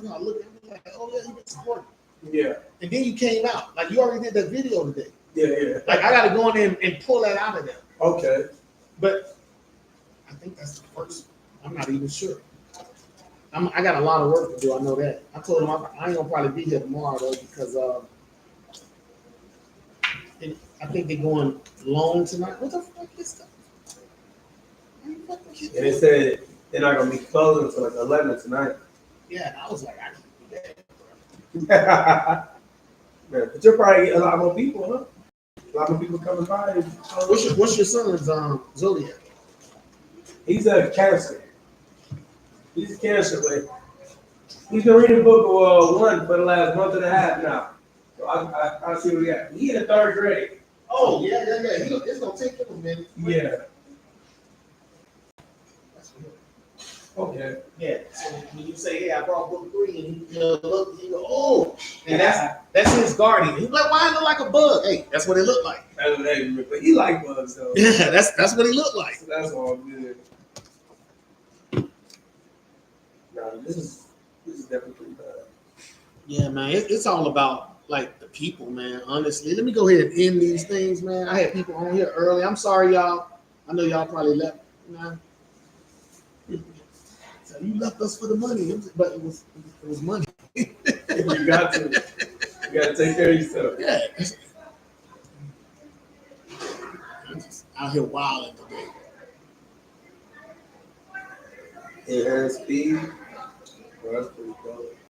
gonna look at you like, "Oh yeah, you been supporting."
Yeah.
And then you came out like you already did that video today.
Yeah.
Like I got to go in there and pull that out of there.
Okay.
But I think that's the first. I'm not even sure. I got a lot of work to do. I know that. I told him I ain't gonna probably be here tomorrow though because I think they're going long tonight. What the fuck is that?
And they said they're not gonna be closing until like 11 tonight.
Yeah, and I was like, I can't do that.
Man, but you'll probably get a lot more people, huh? A lot more people coming by.
What's your son's zodiac?
He's a Cancer. He's a Cancer, but he's been reading book of one for the last month and a half now. So I see what he got. He in the 3rd grade.
Oh yeah. It's gonna take him a minute.
Yeah. Okay.
Yeah. So when you say, "Hey, I brought book 3," and he look, he go, "Oh," and that's his guardian. He's like, "Why it look like a bug?" Hey, that's what it looked like.
But he like bugs though.
Yeah, that's what he looked like.
So that's all good. Nah, this is definitely pretty bad.
Yeah, man, it's all about like the people, man. Honestly, let me go ahead and end these things, man. I had people on here early. I'm sorry, y'all. I know y'all probably left. Nah. So you left us for the money, but it was money.
You got to take care of yourself.
Yeah. I'm just out here wilding today.
Enhanced speed. Well, that's pretty cool.